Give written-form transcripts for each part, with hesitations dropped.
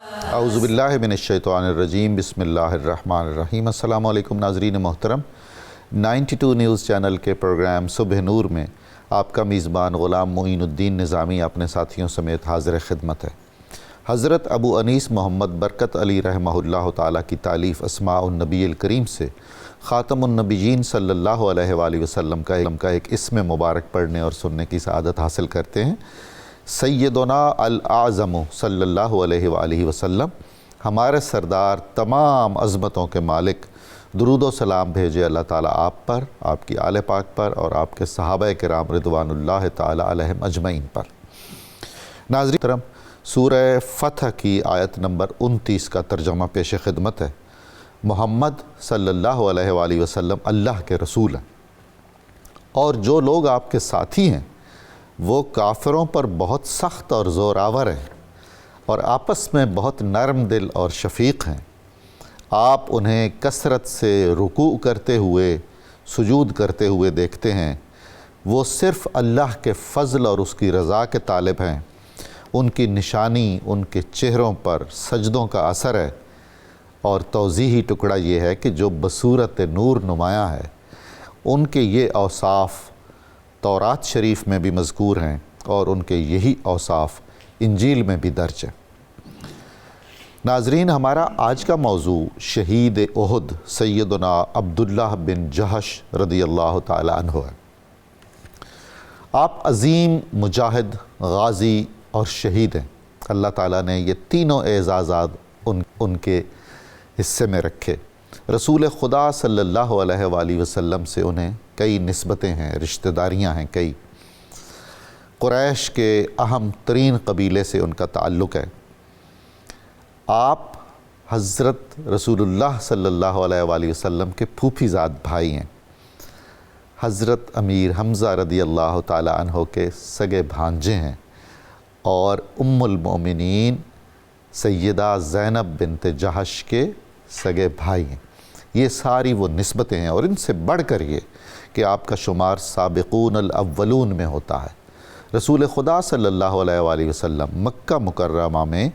اعوذ باللہ من الشیطان الرجیم، بسم اللہ الرحمن الرحیم۔ السلام علیکم ناظرین محترم، 92 نیوز چینل کے پروگرام صبح نور میں آپ کا میزبان غلام معین الدین نظامی اپنے ساتھیوں سمیت حاضر خدمت ہے۔ حضرت ابو انیس محمد برکت علی رحمہ اللہ تعالیٰ کی تالیف اسماء النبی الکریم سے خاتم النبیین صلی اللہ علیہ وآلہ وسلم کا ایک اسم مبارک پڑھنے اور سننے کی سعادت حاصل کرتے ہیں۔ سیدنا الاعظم صلی اللہ علیہ وآلہ وسلم، ہمارے سردار تمام عظمتوں کے مالک، درود و سلام بھیجے اللہ تعالیٰ آپ پر، آپ کی آل پاک پر اور آپ کے صحابہ کرام رضوان اللہ تعالیٰ علیہم اجمعین پر۔ ناظرین کرام، سورہ فتح کی آیت نمبر 29 کا ترجمہ پیش خدمت ہے۔ محمد صلی اللہ علیہ وآلہ وسلم اللہ کے رسول ہیں، اور جو لوگ آپ کے ساتھی ہیں وہ کافروں پر بہت سخت اور زوراور ہیں اور آپس میں بہت نرم دل اور شفیق ہیں۔ آپ انہیں کثرت سے رکوع کرتے ہوئے، سجود کرتے ہوئے دیکھتے ہیں۔ وہ صرف اللہ کے فضل اور اس کی رضا کے طالب ہیں۔ ان کی نشانی ان کے چہروں پر سجدوں کا اثر ہے، اور توضیحی ٹکڑا یہ ہے کہ جو بصورت نور نمایاں ہے، ان کے یہ اوصاف تورات شریف میں بھی مذکور ہیں اور ان کے یہی اوصاف انجیل میں بھی درج ہیں۔ ناظرین، ہمارا آج کا موضوع شہید احد سیدنا عبداللہ بن جہش رضی اللہ تعالی عنہ ہے۔ آپ عظیم مجاہد، غازی اور شہید ہیں۔ اللہ تعالیٰ نے یہ تینوں اعزازات ان کے حصے میں رکھے۔ رسول خدا صلی اللہ علیہ وآلہ وسلم سے انہیں کئی نسبتیں ہیں، رشتہ داریاں ہیں کئی۔ قریش کے اہم ترین قبیلے سے ان کا تعلق ہے۔ آپ حضرت رسول اللہ صلی اللہ علیہ وآلہ وسلم کے پھوپھی زاد بھائی ہیں۔ حضرت امیر حمزہ رضی اللہ تعالی عنہ کے سگے بھانجے ہیں، اور ام المؤمنین سیدہ زینب بنت جہش کے سگے بھائی ہیں۔ یہ ساری وہ نسبتیں ہیں، اور ان سے بڑھ کر یہ کہ آپ کا شمار سابقون الاولون میں ہوتا ہے۔ رسول خدا صلی اللہ علیہ وآلہ وسلم مکہ مکرمہ میں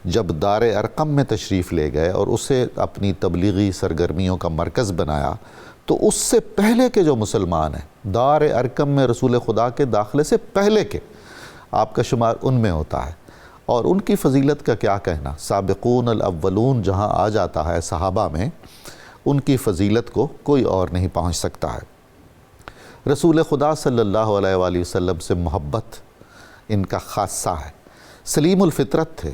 جب دار ارقم میں تشریف لے گئے اور اسے اپنی تبلیغی سرگرمیوں کا مرکز بنایا، تو اس سے پہلے کے جو مسلمان ہیں، دار ارقم میں رسول خدا کے داخلے سے پہلے کے، آپ کا شمار ان میں ہوتا ہے۔ اور ان کی فضیلت کا کیا کہنا، سابقون الاولون جہاں آ جاتا ہے صحابہ میں، ان کی فضیلت کو کوئی اور نہیں پہنچ سکتا ہے۔ رسول خدا صلی اللہ علیہ وآلہ وسلم سے محبت ان کا خاصہ ہے۔ سلیم الفطرت تھے۔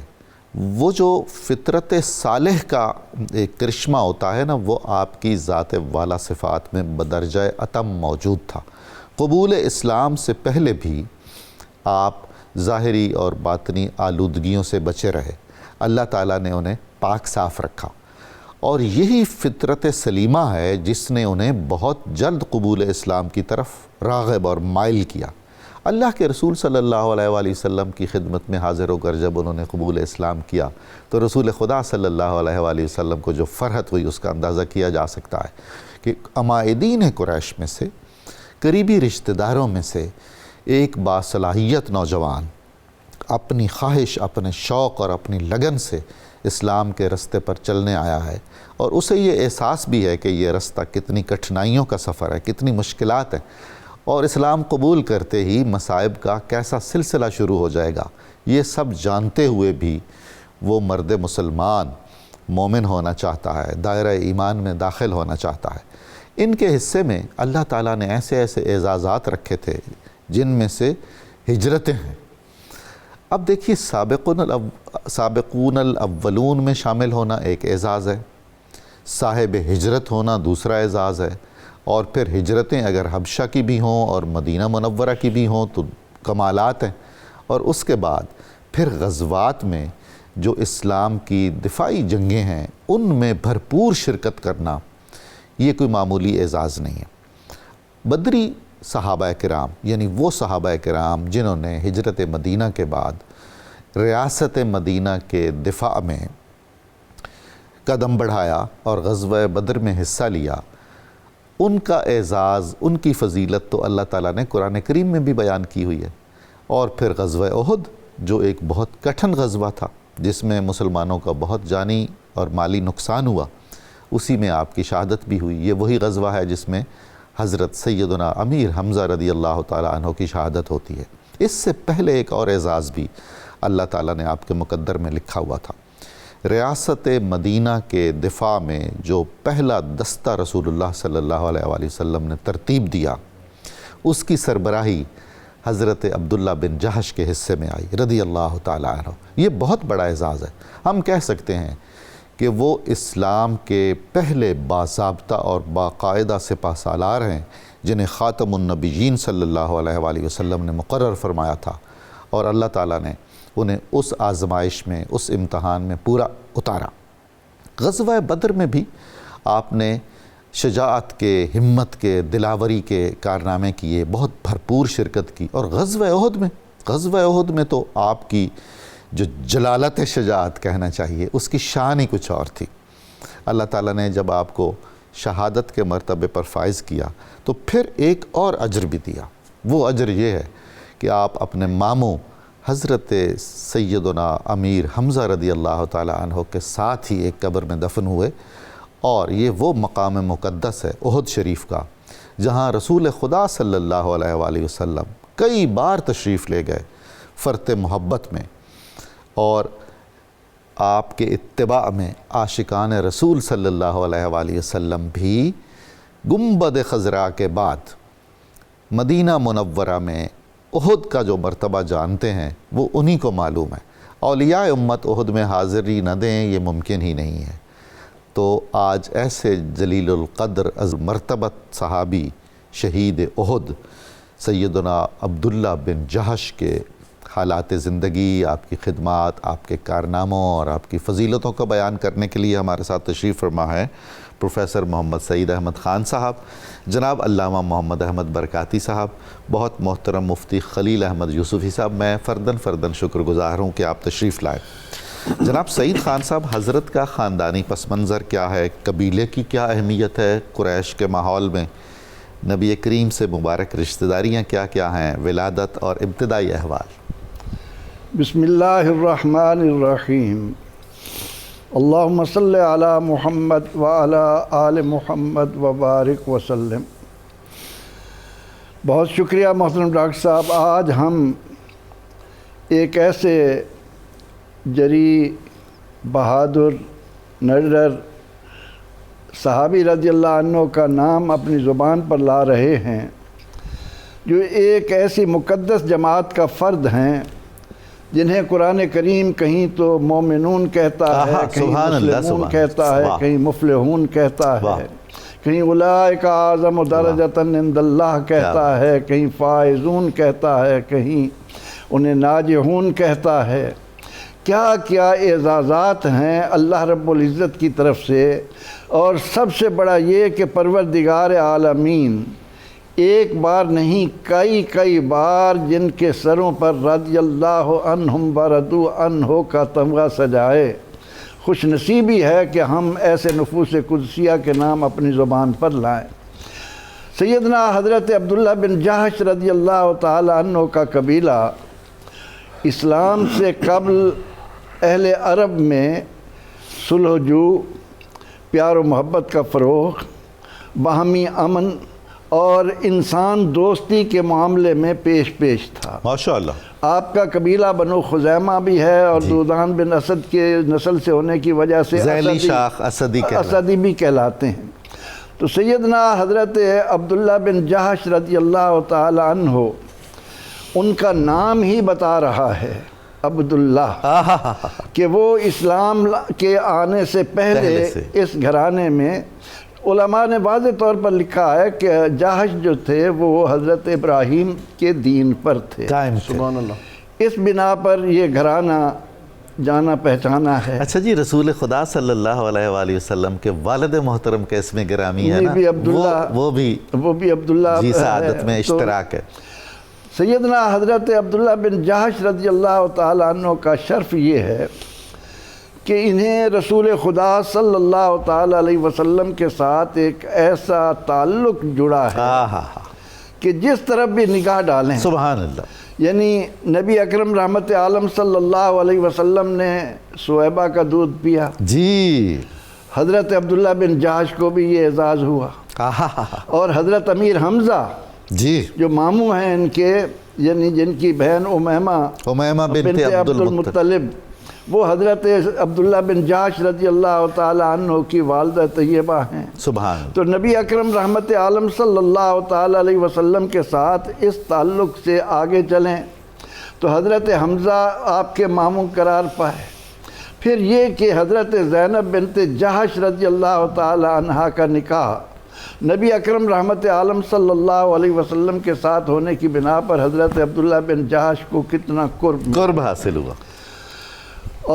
وہ جو فطرت صالح کا ایک کرشمہ ہوتا ہے نا، وہ آپ کی ذات والا صفات میں بدرجہ اتم موجود تھا۔ قبول اسلام سے پہلے بھی آپ ظاہری اور باطنی آلودگیوں سے بچے رہے۔ اللہ تعالیٰ نے انہیں پاک صاف رکھا، اور یہی فطرت سلیمہ ہے جس نے انہیں بہت جلد قبول اسلام کی طرف راغب اور مائل کیا۔ اللہ کے رسول صلی اللہ علیہ وآلہ وسلم کی خدمت میں حاضر ہو کر جب انہوں نے قبول اسلام کیا، تو رسول خدا صلی اللہ علیہ وآلہ وسلم کو جو فرحت ہوئی اس کا اندازہ کیا جا سکتا ہے کہ عمائدین قریش میں سے، قریبی رشتہ داروں میں سے ایک باصلاحیت نوجوان اپنی خواہش، اپنے شوق اور اپنی لگن سے اسلام کے رستے پر چلنے آیا ہے، اور اسے یہ احساس بھی ہے کہ یہ رستہ کتنی کٹھنائیوں کا سفر ہے، کتنی مشکلات ہیں، اور اسلام قبول کرتے ہی مصائب کا کیسا سلسلہ شروع ہو جائے گا۔ یہ سب جانتے ہوئے بھی وہ مرد مسلمان مومن ہونا چاہتا ہے، دائرہ ایمان میں داخل ہونا چاہتا ہے۔ ان کے حصے میں اللہ تعالیٰ نے ایسے ایسے اعزازات رکھے تھے جن میں سے ہجرتیں ہیں۔ اب دیکھیے، سابقون الاولون میں شامل ہونا ایک اعزاز ہے، صاحب ہجرت ہونا دوسرا اعزاز ہے، اور پھر ہجرتیں اگر حبشہ کی بھی ہوں اور مدینہ منورہ کی بھی ہوں تو کمالات ہیں، اور اس کے بعد پھر غزوات میں جو اسلام کی دفاعی جنگیں ہیں ان میں بھرپور شرکت کرنا، یہ کوئی معمولی اعزاز نہیں ہے۔ بدری صحابہ کرام، یعنی وہ صحابہ کرام جنہوں نے ہجرت مدینہ کے بعد ریاست مدینہ کے دفاع میں قدم بڑھایا اور غزوہ بدر میں حصہ لیا، ان کا اعزاز، ان کی فضیلت تو اللہ تعالیٰ نے قرآن کریم میں بھی بیان کی ہوئی ہے۔ اور پھر غزوہ احد جو ایک بہت کٹھن غزوہ تھا، جس میں مسلمانوں کا بہت جانی اور مالی نقصان ہوا، اسی میں آپ کی شہادت بھی ہوئی۔ یہ وہی غزوہ ہے جس میں حضرت سیدنا امیر حمزہ رضی اللہ تعالیٰ عنہ کی شہادت ہوتی ہے۔ اس سے پہلے ایک اور اعزاز بھی اللہ تعالیٰ نے آپ کے مقدر میں لکھا ہوا تھا۔ ریاست مدینہ کے دفاع میں جو پہلا دستہ رسول اللہ صلی اللہ علیہ وآلہ وسلم نے ترتیب دیا، اس کی سربراہی حضرت عبداللہ بن جہش کے حصے میں آئی رضی اللہ تعالیٰ عنہ۔ یہ بہت بڑا اعزاز ہے۔ ہم کہہ سکتے ہیں کہ وہ اسلام کے پہلے باضابطہ اور باقاعدہ سپہ سالار ہیں جنہیں خاتم النبیین صلی اللہ علیہ وآلہ وسلم نے مقرر فرمایا تھا، اور اللہ تعالیٰ نے انہیں اس آزمائش میں، اس امتحان میں پورا اتارا۔ غزوہ بدر میں بھی آپ نے شجاعت کے، ہمت کے، دلاوری کے کارنامے کیے، بہت بھرپور شرکت کی۔ اور غزوہ احد میں تو آپ کی جو جلالت شجاعت کہنا چاہیے، اس کی شان ہی کچھ اور تھی۔ اللہ تعالیٰ نے جب آپ کو شہادت کے مرتبے پر فائز کیا تو پھر ایک اور اجر بھی دیا۔ وہ اجر یہ ہے کہ آپ اپنے ماموں حضرت سیدنا امیر حمزہ رضی اللہ تعالیٰ عنہ کے ساتھ ہی ایک قبر میں دفن ہوئے، اور یہ وہ مقام مقدس ہے احد شریف کا جہاں رسول خدا صلی اللہ علیہ وآلہ وسلم کئی بار تشریف لے گئے فرط محبت میں، اور آپ کے اتباع میں عاشقان رسول صلی اللہ علیہ وآلہ وسلم بھی گنبد خضرا کے بعد مدینہ منورہ میں احد کا جو مرتبہ جانتے ہیں وہ انہی کو معلوم ہے۔ اولیاء امت احد میں حاضری نہ دیں یہ ممکن ہی نہیں ہے۔ تو آج ایسے جلیل القدر از مرتبت صحابی شہید احد سیدنا عبداللہ بن جہش کے حالات زندگی، آپ کی خدمات، آپ کے کارناموں اور آپ کی فضیلتوں کو بیان کرنے کے لیے ہمارے ساتھ تشریف فرما ہے پروفیسر محمد سعید احمد خان صاحب، جناب علامہ محمد احمد برکاتی صاحب، بہت محترم مفتی خلیل احمد یوسفی صاحب۔ میں فرداً شکر گزار ہوں کہ آپ تشریف لائے۔ جناب سعید خان صاحب، حضرت کا خاندانی پس منظر کیا ہے؟ قبیلے کی کیا اہمیت ہے قریش کے ماحول میں؟ نبی کریم سے مبارک رشتہ داریاں کیا ہیں؟ ولادت اور ابتدائی احوال۔ بسم اللہ الرحمن الرحیم۔ اللہم صلی علی محمد وعلی آل محمد وبارک وسلم۔ بہت شکریہ محترم ڈاکٹر صاحب۔ آج ہم ایک ایسے جری، بہادر، نڈر صحابی رضی اللہ عنہ کا نام اپنی زبان پر لا رہے ہیں جو ایک ایسی مقدس جماعت کا فرد ہیں جنہیں قرآن کریم کہیں تو مومنون کہتا ہے، کہیں مسلمون کہتا ہے، کہیں مفلحون کہتا ہے، کہیں اولئک اعظم درجۃ عند اللہ کہتا ہے، کہیں فائزون کہتا ہے، کہیں انہیں ناجحون کہتا ہے۔ کیا کیا اعزازات ہیں اللہ رب العزت کی طرف سے، اور سب سے بڑا یہ کہ پروردگار عالمین ایک بار نہیں کئی بار جن کے سروں پر رضی اللہ عنہم ورضوا عنہ کا تمغہ سجائے۔ خوش نصیبی ہے کہ ہم ایسے نفوس قدسیہ کے نام اپنی زبان پر لائیں۔ سیدنا حضرت عبداللہ بن جہش رضی اللہ تعالی عنہ کا قبیلہ اسلام سے قبل اہل عرب میں صلح جو، پیار و محبت کا فروغ، باہمی امن اور انسان دوستی کے معاملے میں پیش تھا۔ ماشاءاللہ۔ آپ کا قبیلہ بنو خزیمہ بھی ہے، اور دودان بن اسد کے نسل سے ہونے کی وجہ سے ذیلی شاخ اسدی بھی کہلاتے ہیں۔ تو سیدنا حضرت عبداللہ بن جہش رضی اللہ تعالی عنہ، ان کا نام ہی بتا رہا ہے عبداللہ، کہ وہ اسلام کے آنے سے پہلے اس گھرانے میں، علماء نے واضح طور پر لکھا ہے کہ جہش جو تھے وہ حضرت ابراہیم کے دین پر تھے۔ سبحان اللہ۔ اس بنا پر یہ گھرانہ جانا پہچانا ہے۔ اچھا جی، رسول خدا صلی اللہ علیہ وآلہ وسلم کے والد محترم کے اسم گرامی ہے نا، وہ بھی عبداللہ جی سعادت میں اشتراک ہے۔ سیدنا حضرت عبداللہ بن جہش رضی اللہ تعالی عنہ کا شرف یہ ہے کہ انہیں رسول خدا صلی اللہ تعالی علیہ وسلم کے ساتھ ایک ایسا تعلق جڑا ہے کہ جس طرف بھی نگاہ ڈالیں، سبحان اللہ، یعنی نبی اکرم رحمت عالم صلی اللہ علیہ وسلم نے صہیبہ کا دودھ پیا، جی حضرت عبداللہ بن جہش کو بھی یہ اعزاز ہوا، اور حضرت امیر حمزہ جی جو ماموں ہیں ان کے، یعنی جن کی بہن امیمہ بنت عبد المطلب، وہ حضرت عبداللہ بن جہش رضی اللہ تعالی عنہ کی والدہ طیبہ ہیں۔ سبحان اللہ۔ تو نبی اکرم رحمت عالم صلی اللہ تعالی علیہ وسلم کے ساتھ اس تعلق سے آگے چلیں تو حضرت حمزہ آپ کے ماموں قرار پائے۔ پھر یہ کہ حضرت زینب بنت جہش رضی اللہ تعالی عنہا کا نکاح نبی اکرم رحمت عالم صلی اللہ علیہ وسلم کے ساتھ ہونے کی بنا پر حضرت عبداللہ بن جہش کو کتنا قرب حاصل ہوا،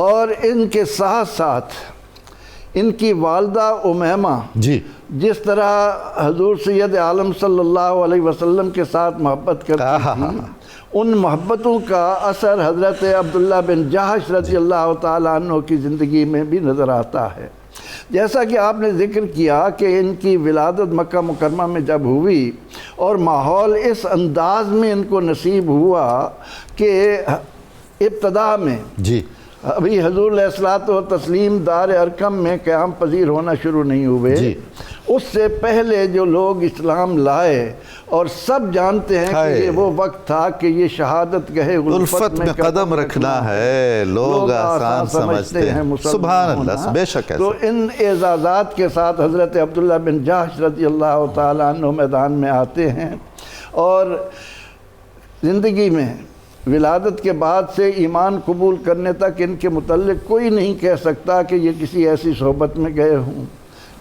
اور ان کے ساتھ ساتھ ان کی والدہ امیمہ جی جس طرح حضور سید عالم صلی اللہ علیہ وسلم کے ساتھ محبت کرتی تھی، ان محبتوں کا اثر حضرت عبداللہ بن جہش رضی اللہ تعالیٰ عنہ کی زندگی میں بھی نظر آتا ہے۔ جیسا کہ آپ نے ذکر کیا کہ ان کی ولادت مکہ مکرمہ میں جب ہوئی اور ماحول اس انداز میں ان کو نصیب ہوا کہ ابتدا میں جی ابھی حضور علیہ الصلوۃ والتسلیم دار ارقم میں قیام پذیر ہونا شروع نہیں ہوئے، جی اس سے پہلے جو لوگ اسلام لائے، اور سب جانتے ہیں کہ یہ وہ وقت تھا کہ یہ شہادت گہے الفت میں قدم رکھنا ہے، لوگ آسان سمجھتے ہیں، سبحان اللہ، بے شک۔ تو ان اعزازات کے ساتھ حضرت عبداللہ بن جہش رضی اللہ تعالیٰ عنہ میدان میں آتے ہیں، اور زندگی میں ولادت کے بعد سے ایمان قبول کرنے تک ان کے متعلق کوئی نہیں کہہ سکتا کہ یہ کسی ایسی صحبت میں گئے ہوں،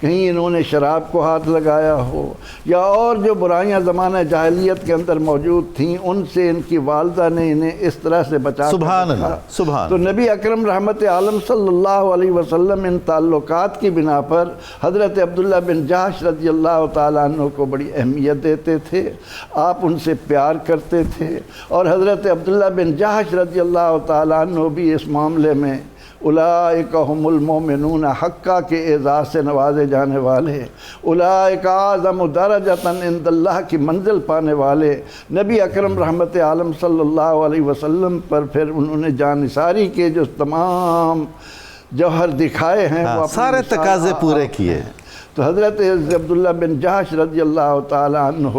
کہیں انہوں نے شراب کو ہاتھ لگایا ہو، یا اور جو برائیاں زمانہ جاہلیت کے اندر موجود تھیں ان سے ان کی والدہ نے انہیں اس طرح سے بچا کر سبحان اللہ، سبحان۔ تو نبی اکرم رحمت عالم صلی اللہ علیہ وسلم ان تعلقات کی بنا پر حضرت عبداللہ بن جہش رضی اللہ تعالیٰ عنہ کو بڑی اہمیت دیتے تھے، آپ ان سے پیار کرتے تھے، اور حضرت عبداللہ بن جہش رضی اللہ تعالیٰ عنہ بھی اس معاملے میں اولئک هم المؤمنون حقا کے اعزاز سے نوازے جانے والے، اولئک اعظم درجۃ عند اللہ کی منزل پانے والے، نبی اکرم رحمت عالم صلی اللہ علیہ وسلم پر پھر انہوں نے جانثاری کے جو تمام جوہر دکھائے ہیں، وہ سارے تقاضے پورے کیے۔ تو حضرت عبداللہ بن جہش رضی اللہ تعالی عنہ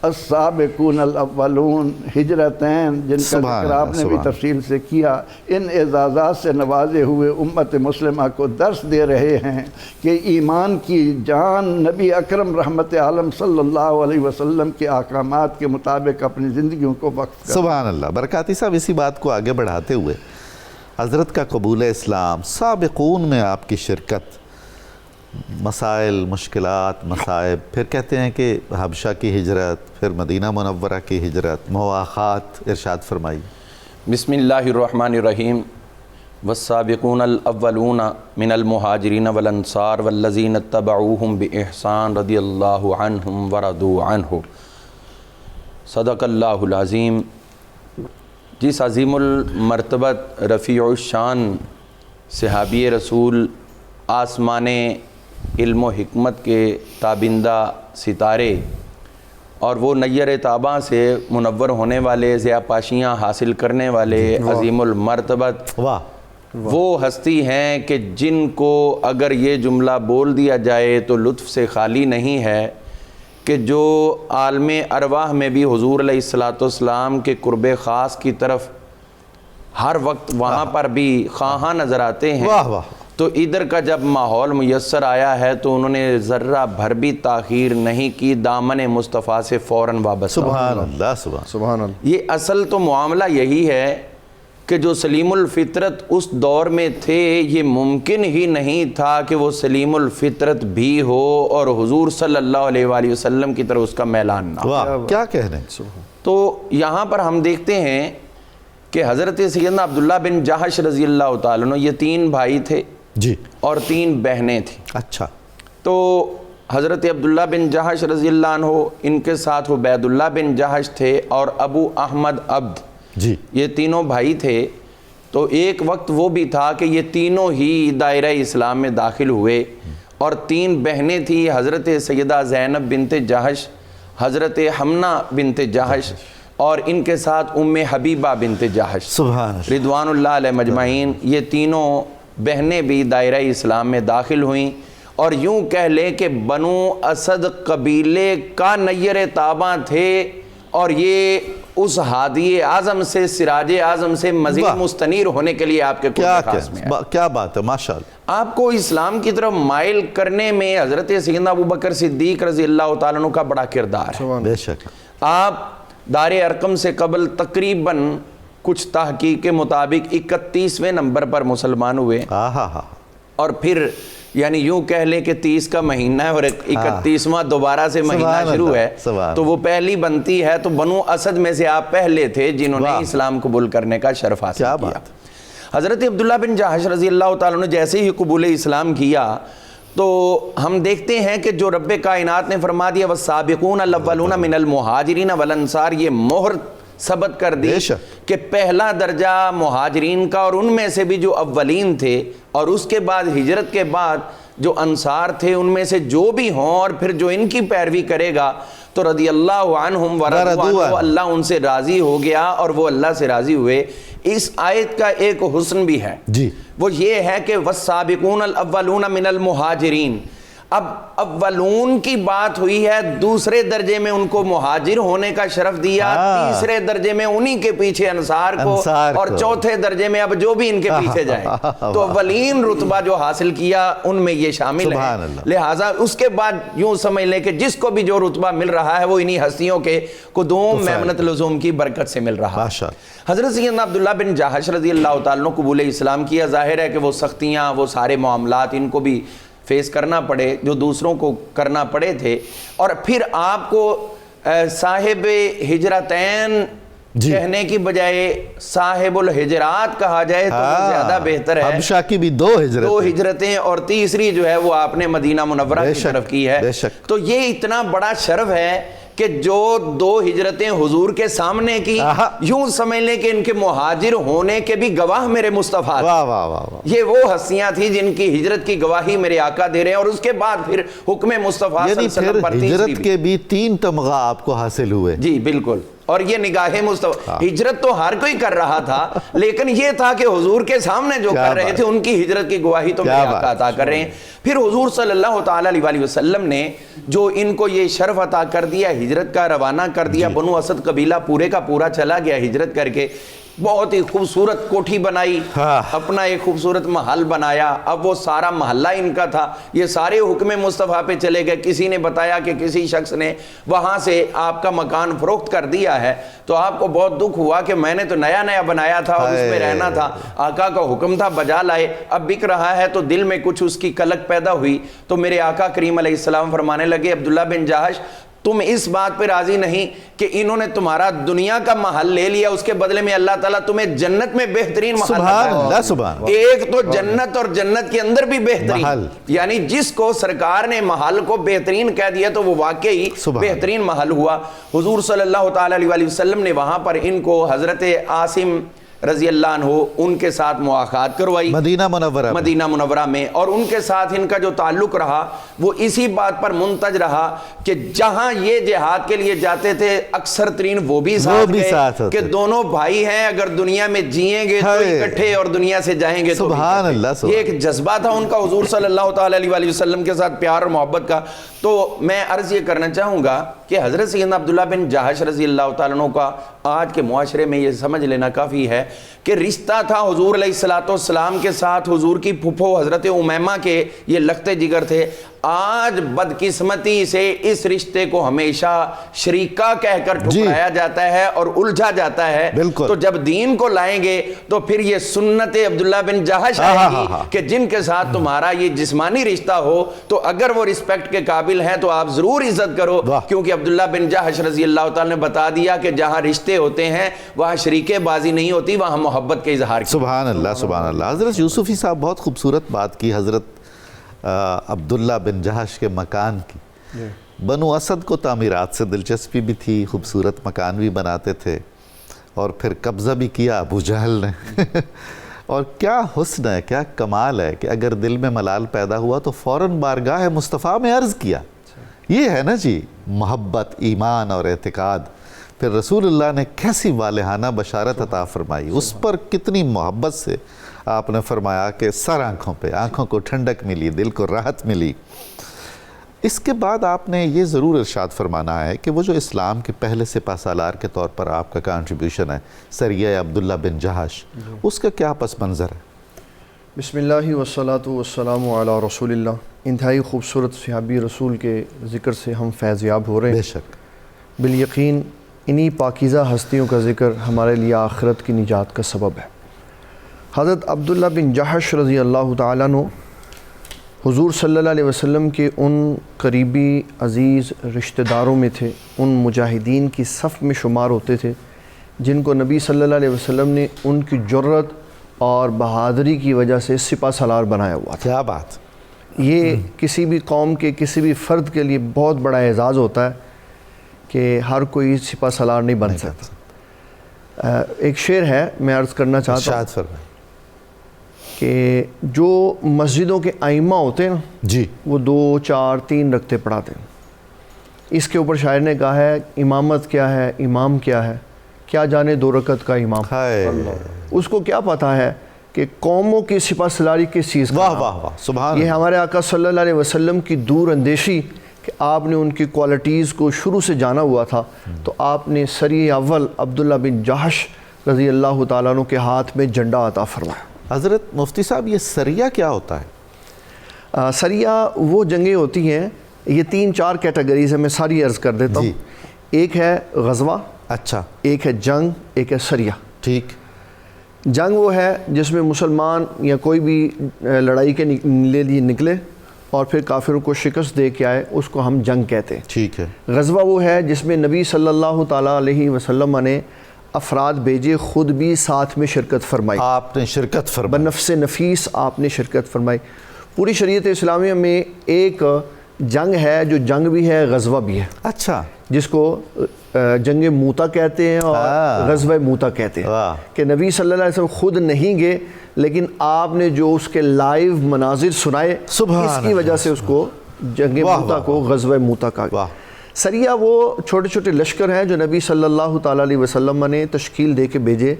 السابقون الاولون، ہجرتین، جن کا ذکر آپ نے بھی تفصیل سے کیا، ان اعزازات سے نوازے ہوئے امت مسلمہ کو درس دے رہے ہیں کہ ایمان کی جان نبی اکرم رحمت عالم صلی اللہ علیہ وسلم کے احکامات کے مطابق اپنی زندگیوں کو وقف کریں۔ سبحان اللہ۔ برکاتی صاحب اسی بات کو آگے بڑھاتے ہوئے حضرت کا قبول اسلام، سابقون میں آپ کی شرکت، مسائل، مشکلات، مصائب، پھر کہتے ہیں کہ حبشہ کی ہجرت، پھر مدینہ منورہ کی ہجرت، مواخات، ارشاد فرمائی۔ بسم اللہ الرحمن الرحیم۔ والسابقون الاولون من المہاجرین والانصار والذین اتبعوہم باحسان رضی اللہ عنہم ورضوا عنہ۔ صدق اللہ العظیم۔ جس عظیم المرتبت رفیع الشان صحابی رسول، آسمان علم و حکمت کے تابندہ ستارے، اور وہ نیر تاباں سے منور ہونے والے، ضیاء پاشیاں حاصل کرنے والے عظیم المرتبت وہ ہستی ہیں کہ جن کو اگر یہ جملہ بول دیا جائے تو لطف سے خالی نہیں ہے، کہ جو عالم ارواح میں بھی حضور علیہ الصلوۃ والسلام کے قرب خاص کی طرف ہر وقت وہاں پر بھی خواہاں نظر آتے ہیں۔ تو ادھر کا جب ماحول میسر آیا ہے تو انہوں نے ذرہ بھر بھی تاخیر نہیں کی، دامن مصطفیٰ سے فوراً وابستہ۔ سبحان اللہ، سبحان اللہ۔ یہ اصل تو معاملہ یہی ہے کہ جو سلیم الفطرت اس دور میں تھے، یہ ممکن ہی نہیں تھا کہ وہ سلیم الفطرت بھی ہو اور حضور صلی اللہ علیہ وآلہ وسلم کی طرف اس کا میلان نہ ہو۔ کیا کہہ رہے ہیں؟ تو یہاں پر ہم دیکھتے ہیں کہ حضرت سیدنا عبداللہ بن جہش رضی اللہ تعالیٰ عنہ، یہ 3 بھائی تھے جی، اور 3 بہنیں تھیں۔ اچھا۔ تو حضرت عبداللہ بن جہش رضی اللہ عنہ، ان کے ساتھ عبید اللہ بن جہش تھے اور ابو احمد عبد، جی، یہ تینوں بھائی تھے۔ تو ایک وقت وہ بھی تھا کہ یہ تینوں ہی دائرہ اسلام میں داخل ہوئے، اور 3 بہنیں تھیں، حضرت سیدہ زینب بنت جہش، حضرت حمنہ بنت جہش۔ اور ان کے ساتھ ام حبیبہ بنت جحش سبحان اللہ۔ رضوان اللہ علیہ مجمعین، یہ تینوں بہنیں بھی دائرہ اسلام میں داخل ہوئیں، اور یوں کہہ لیں کہ بنو اسد قبیلے کا نیر تاباں تھے، اور یہ اس ہادی اعظم سے، سراج اعظم سے مزید واہ، مستنیر ہونے کے لیے آپ کے قرب خاص میں آئے۔ کیا بات ہے، ماشاءاللہ۔ آپ کو اسلام کی طرف مائل کرنے میں حضرت سیدنا ابوبکر صدیق رضی اللہ تعالیٰ عنہ کا بڑا کردار ہے۔ بے شک۔ آپ دار ارقم سے قبل تقریباً کچھ تحقیق کے مطابق 31ویں نمبر پر مسلمان ہوئے، اور پھر یعنی یوں کہہ لیں کہ 30 کا مہینہ ہے اور 31واں دوبارہ سے مہینہ شروع ہے، تو وہ پہلی بنتی ہے، تو بنو اسد میں سے آپ پہلے تھے جنہوں نے اسلام قبول کرنے کا شرف حاصل کیا۔ حضرت عبداللہ بن جحش رضی اللہ تعالیٰ نے جیسے ہی قبول اسلام کیا تو ہم دیکھتے ہیں کہ جو رب کائنات نے فرما دیا والسابقون الاولون من المہاجرین والانصار، یہ مہر ثبت کر دی کہ پہلا درجہ مہاجرین کا، اور ان میں سے بھی جو اولین تھے، اور اس کے بعد ہجرت کے بعد جو انصار تھے ان میں سے جو بھی ہوں، اور پھر جو ان کی پیروی کرے گا تو رضی اللہ عنہم ورضوا عنہ، اللہ ان سے راضی ہو گیا اور وہ اللہ سے راضی ہوئے۔ اس آیت کا ایک حسن بھی ہے جی، وہ یہ ہے کہ والسابقون الاولون من المہاجرین، اب اولون کی بات ہوئی ہے، دوسرے درجے میں ان کو مہاجر ہونے کا شرف دیا، تیسرے درجے میں انہی کے پیچھے انصار کو، اور چوتھے درجے میں اب جو بھی ان کے پیچھے جائے، تو اولین رتبہ جو حاصل کیا ان میں یہ شامل ہے۔ لہٰذا اس کے بعد یوں سمجھ لیں کہ جس کو بھی جو رتبہ مل رہا ہے وہ انہی ہستیوں کے قدوم میمنت لزوم کی برکت سے مل رہا ہے۔ حضرت سیدنا عبداللہ بن جحش رضی اللہ تعالیٰ عنہ قبول اسلام کیا، ظاہر ہے کہ وہ سختیاں، وہ سارے معاملات ان کو بھی فیس کرنا پڑے جو دوسروں کو کرنا پڑے تھے، اور پھر آپ کو صاحب ہجرتین کہنے کی بجائے صاحب الحجرات کہا جائے تو وہ زیادہ بہتر ہے۔ حبشہ کی بھی دو ہجرتیں، اور تیسری جو ہے وہ آپ نے مدینہ منورہ کی طرف کی ہے، تو یہ اتنا بڑا شرف ہے کہ جو دو ہجرتیں حضور کے سامنے کی، یوں سمجھ لیں کہ ان کے مہاجر ہونے کے بھی گواہ میرے مصطفیٰ تھے۔ یہ وہ ہستیاں تھیں جن کی ہجرت کی گواہی میرے آقا دے رہے ہیں، اور اس کے بعد پھر حکم مصطفیٰ صلی اللہ علیہ وسلم پر ہجرت کے بھی 3 تمغہ آپ کو حاصل ہوئے۔ جی بالکل، اور یہ نگاہ مصطفیٰ، ہجرت تو ہر کوئی کر رہا تھا، لیکن یہ تھا کہ حضور کے سامنے جو کر رہے تھے ان کی ہجرت کی گواہی تو میرے آقا عطا کر رہے ہیں۔ پھر حضور صلی اللہ تعالیٰ علیہ وسلم نے جو ان کو یہ شرف عطا کر دیا، ہجرت کا روانہ کر دیا، بنو اسد قبیلہ پورے کا پورا چلا گیا ہجرت کر کے، بہت ہی خوبصورت کوٹھی بنائی، اپنا ایک خوبصورت محل بنایا، اب وہ سارا محلہ ان کا تھا، یہ سارے حکم مصطفیٰ پہ چلے گئے۔ کسی نے بتایا کہ کسی شخص نے وہاں سے آپ کا مکان فروخت کر دیا ہے، تو آپ کو بہت دکھ ہوا کہ میں نے تو نیا نیا بنایا تھا اور اس میں رہنا تھا، آقا کا حکم تھا بجا لائے، اب بک رہا ہے، تو دل میں کچھ اس کی کلک پیدا ہوئی، تو میرے آقا کریم علیہ السلام فرمانے لگے عبداللہ بن جحش تم اس بات پہ راضی نہیں کہ انہوں نے تمہارا دنیا کا محل لے لیا، اس کے بدلے میں اللہ تعالیٰ تمہیں جنت میں بہترین محل دیتا ہے، ایک تو جنت اور جنت کے اندر بھی بہترین، یعنی جس کو سرکار نے محل کو بہترین کہہ دیا تو وہ واقعی بہترین محل ہوا۔ حضور صلی اللہ تعالیٰ علیہ وسلم نے وہاں پر ان کو حضرت عاصم رضی اللہ عنہ ان کے ساتھ مواخات کروائی مدینہ منورہ میں، اور ان کے ساتھ ان کا جو تعلق رہا وہ اسی بات پر منتج رہا کہ جہاں یہ جہاد کے لیے جاتے تھے اکثر ترین وہ بھی ساتھ گئے، کہ دونوں بھائی ہیں، اگر دنیا میں جئیں گے تو اکٹھے اور دنیا سے جائیں گے تو یہ ایک جذبہ تھا ان کا حضور صلی اللہ تعالیٰ علیہ وسلم کے ساتھ پیار اور محبت کا۔ تو میں عرض یہ کرنا چاہوں گا کہ حضرت سیدنا عبداللہ بن جحش رضی اللہ تعالیٰ عنہ کا آج کے معاشرے میں یہ سمجھ لینا کافی ہے کہ رشتہ تھا حضور علیہ السلام کے ساتھ، حضور کی پھپھو حضرت امیمہ کے یہ لخت جگر تھے، آج بدقسمتی سے اس رشتے کو ہمیشہ شریکہ کہہ کر ٹھکرایا جاتا ہے اور الجھا جاتا ہے۔ تو جب دین کو لائیں گے تو پھر یہ سنت عبداللہ بن جحش آئے گی کہ جن کے ساتھ تمہارا یہ جسمانی رشتہ ہو تو اگر وہ رسپیکٹ کے قابل ہیں تو آپ ضرور عزت کرو، کیونکہ عبداللہ بن جحش رضی اللہ تعالیٰ نے بتا دیا کہ جہاں رشتے ہوتے ہیں وہاں شریکے بازی نہیں ہوتی، وہاں محبت کے اظہار کی۔ سبحان اللہ سبحان اللہ۔ حضرت یوسفی صاحب بہت خوبصورت بات کی حضرت عبداللہ بن جحش کے مکان کی۔ بنو اسد کو تعمیرات سے دلچسپی بھی تھی، خوبصورت مکان بھی بناتے تھے، اور پھر قبضہ بھی کیا ابو جہل نے اور کیا حسن ہے، کیا کمال ہے کہ اگر دل میں ملال پیدا ہوا تو فوراً بارگاہ مصطفیٰ میں عرض کیا۔ یہ ہے نا جی محبت، ایمان اور اعتقاد۔ پھر رسول اللہ نے کیسی والہانہ بشارت عطا فرمائی، اس پر کتنی محبت سے آپ نے فرمایا کہ سر آنکھوں پہ، آنکھوں کو ٹھنڈک ملی، دل کو راحت ملی۔ اس کے بعد آپ نے یہ ضرور ارشاد فرمانا ہے کہ وہ جو اسلام کے پہلے سپہ سالار کے طور پر آپ کا کنٹریبیوشن ہے سریہ عبداللہ بن جہش، اس کا کیا پس منظر ہے؟ بسم اللہ والصلاة والسلام علی رسول اللہ۔ انتہائی خوبصورت صحابی رسول کے ذکر سے ہم فیض یاب ہو رہے ہیں۔ بے شک، بالیقین انہی پاکیزہ ہستیوں کا ذکر ہمارے لیے آخرت کی نجات کا سبب ہے۔ حضرت عبداللہ بن جہش رضی اللہ تعالیٰ عنہ حضور صلی اللہ علیہ وسلم کے ان قریبی عزیز رشتہ داروں میں تھے، ان مجاہدین کی صف میں شمار ہوتے تھے جن کو نبی صلی اللہ علیہ وسلم نے ان کی جرت اور بہادری کی وجہ سے سپہ سالار بنایا ہوا تھا۔ کیا بات! یہ کسی بھی قوم کے کسی بھی فرد کے لیے بہت بڑا اعزاز ہوتا ہے کہ ہر کوئی سپہ سالار نہیں بن سکتا۔ ایک شعر ہے میں عرض کرنا چاہتا ہوں ارشاد فرمائیں۔ کہ جو مسجدوں کے ائمہ ہوتے ہیں نا جی، وہ 2 4 3 رکعتیں پڑھاتے ہیں۔ اس کے اوپر شاعر نے کہا ہے امامت کیا ہے، امام کیا ہے، کیا جانے 2 رکعت کا امام۔ ہائے، اس کو کیا پتہ ہے کہ قوموں کی سپہ سالاری کس چیز کا واہ نام؟ واہ واہ، سبحان یہ اللہ۔ ہمارے آقا صلی اللہ علیہ وسلم کی دور اندیشی کہ آپ نے ان کی کوالٹیز کو شروع سے جانا ہوا تھا، تو آپ نے سری اول عبداللہ بن جہش رضی اللہ تعالیٰ عنہ کے ہاتھ میں جھنڈا عطا فرمایا۔ حضرت مفتی صاحب، یہ سریہ کیا ہوتا ہے؟ سریہ وہ جنگیں ہوتی ہیں، یہ 3 4 کیٹیگریز ہیں، میں ساری عرض کر دیتا ہوں۔ ایک ہے غزوہ، اچھا، ایک ہے جنگ، ایک ہے سریہ۔ ٹھیک۔ جنگ وہ ہے جس میں مسلمان یا کوئی بھی لڑائی کے لیے نکلے اور پھر کافروں کو شکست دے کے آئے، اس کو ہم جنگ کہتے ہیں۔ ٹھیک ہے۔ غزوہ وہ ہے جس میں نبی صلی اللہ تعالیٰ علیہ وسلم نے افراد بھیجے، خود بھی ساتھ میں شرکت فرمائی، آپ نے شرکت فرمائی۔ بنفس نفیس آپ نے شرکت فرمائی۔ پوری شریعت اسلامیہ میں ایک جنگ ہے جو جنگ بھی ہے، غزوہ بھی ہے، اچھا، جس کو جنگ موتا کہتے ہیں اور غزوہ موتا کہتے ہیں، کہ نبی صلی اللہ علیہ وسلم خود نہیں گئے لیکن آپ نے جو اس کے لائیو مناظر سنائے، اس کی وجہ سے اس کو جنگ موتا کو غزوہ موتا کہا گیا۔ سریہ وہ چھوٹے چھوٹے لشکر ہیں جو نبی صلی اللہ تعالیٰ علیہ وسلم نے تشکیل دے کے بھیجے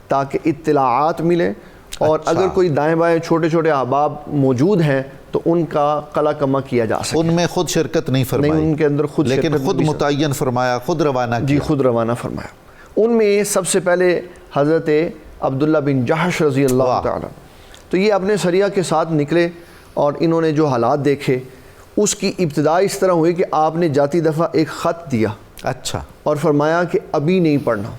تاکہ اطلاعات ملیں، اور اگر کوئی دائیں بائیں چھوٹے چھوٹے احباب موجود ہیں تو ان کا قلع کما کیا جا سکے۔ ان میں خود شرکت نہیں فرمائی، نہیں، ان کے اندر خود لیکن شرکت خود نہیں متعین فرمایا، خود روانہ کیا۔ جی، خود روانہ فرمایا۔ ان میں سب سے پہلے حضرت عبداللہ بن جہش رضی اللہ تعالیٰ، تو یہ اپنے سریہ کے ساتھ نکلے اور انہوں نے جو حالات دیکھے، اس کی ابتدا اس طرح ہوئی کہ آپ نے جاتی دفعہ ایک خط دیا، اچھا، اور فرمایا کہ ابھی نہیں پڑھنا،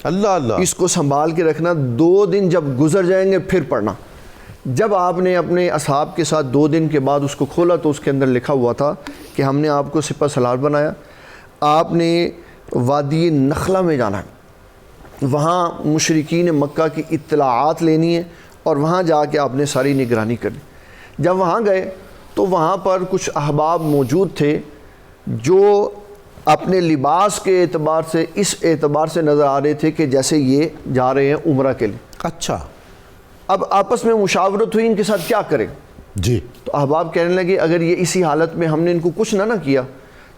اللہ اللہ، اس کو سنبھال کے رکھنا، 2 دن جب گزر جائیں گے پھر پڑھنا۔ جب آپ نے اپنے اصحاب کے ساتھ 2 دن کے بعد اس کو کھولا تو اس کے اندر لکھا ہوا تھا کہ ہم نے آپ کو سپہ سالار بنایا، آپ نے وادی نخلہ میں جانا ہے، وہاں مشرکین مکہ کی اطلاعات لینی ہے اور وہاں جا کے آپ نے ساری نگرانی کرنی۔ جب وہاں گئے تو وہاں پر کچھ احباب موجود تھے جو اپنے لباس کے اعتبار سے اس اعتبار سے نظر آ رہے تھے کہ جیسے یہ جا رہے ہیں عمرہ کے لیے۔ اچھا، اب آپس میں مشاورت ہوئی ان کے ساتھ کیا کریں، جی، تو احباب کہنے لگے اگر یہ اسی حالت میں ہم نے ان کو کچھ نہ کیا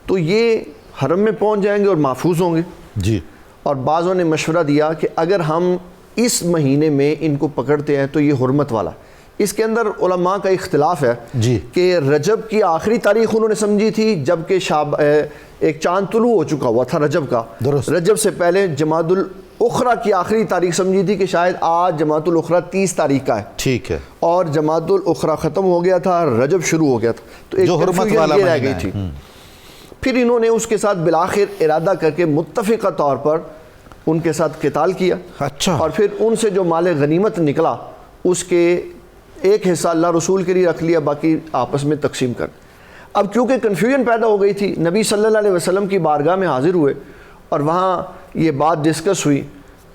تو یہ حرم میں پہنچ جائیں گے اور محفوظ ہوں گے۔ جی، اور بعضوں نے مشورہ دیا کہ اگر ہم اس مہینے میں ان کو پکڑتے ہیں تو یہ حرمت والا۔ اس کے اندر علماء کا اختلاف ہے جی، کہ رجب کی آخری تاریخ انہوں نے سمجھی تھی جبکہ ایک چاند طلوع ہو چکا ہوا تھا رجب کا، درست، رجب سے پہلے جمادی الاخری کی آخری تاریخ سمجھی تھی کہ شاید آج جمادی الاخری 30 تاریخ کا ہے، ٹھیک ہے، اور جمادی الاخری ختم ہو گیا تھا، رجب شروع ہو گیا تھا، تو ایک جو حرمت confusion والا یہ رہ مہینہ گئی تھی۔ پھر انہوں نے اس کے ساتھ بالآخر ارادہ کر کے متفقہ طور پر ان کے ساتھ قتال کیا، اچھا، اور پھر ان سے جو مال غنیمت نکلا اس کے ایک حصہ اللہ رسول کے لیے رکھ لیا، باقی آپس میں تقسیم کر۔ اب کیونکہ کنفیوژن پیدا ہو گئی تھی، نبی صلی اللہ علیہ وسلم کی بارگاہ میں حاضر ہوئے اور وہاں یہ بات ڈسکس ہوئی۔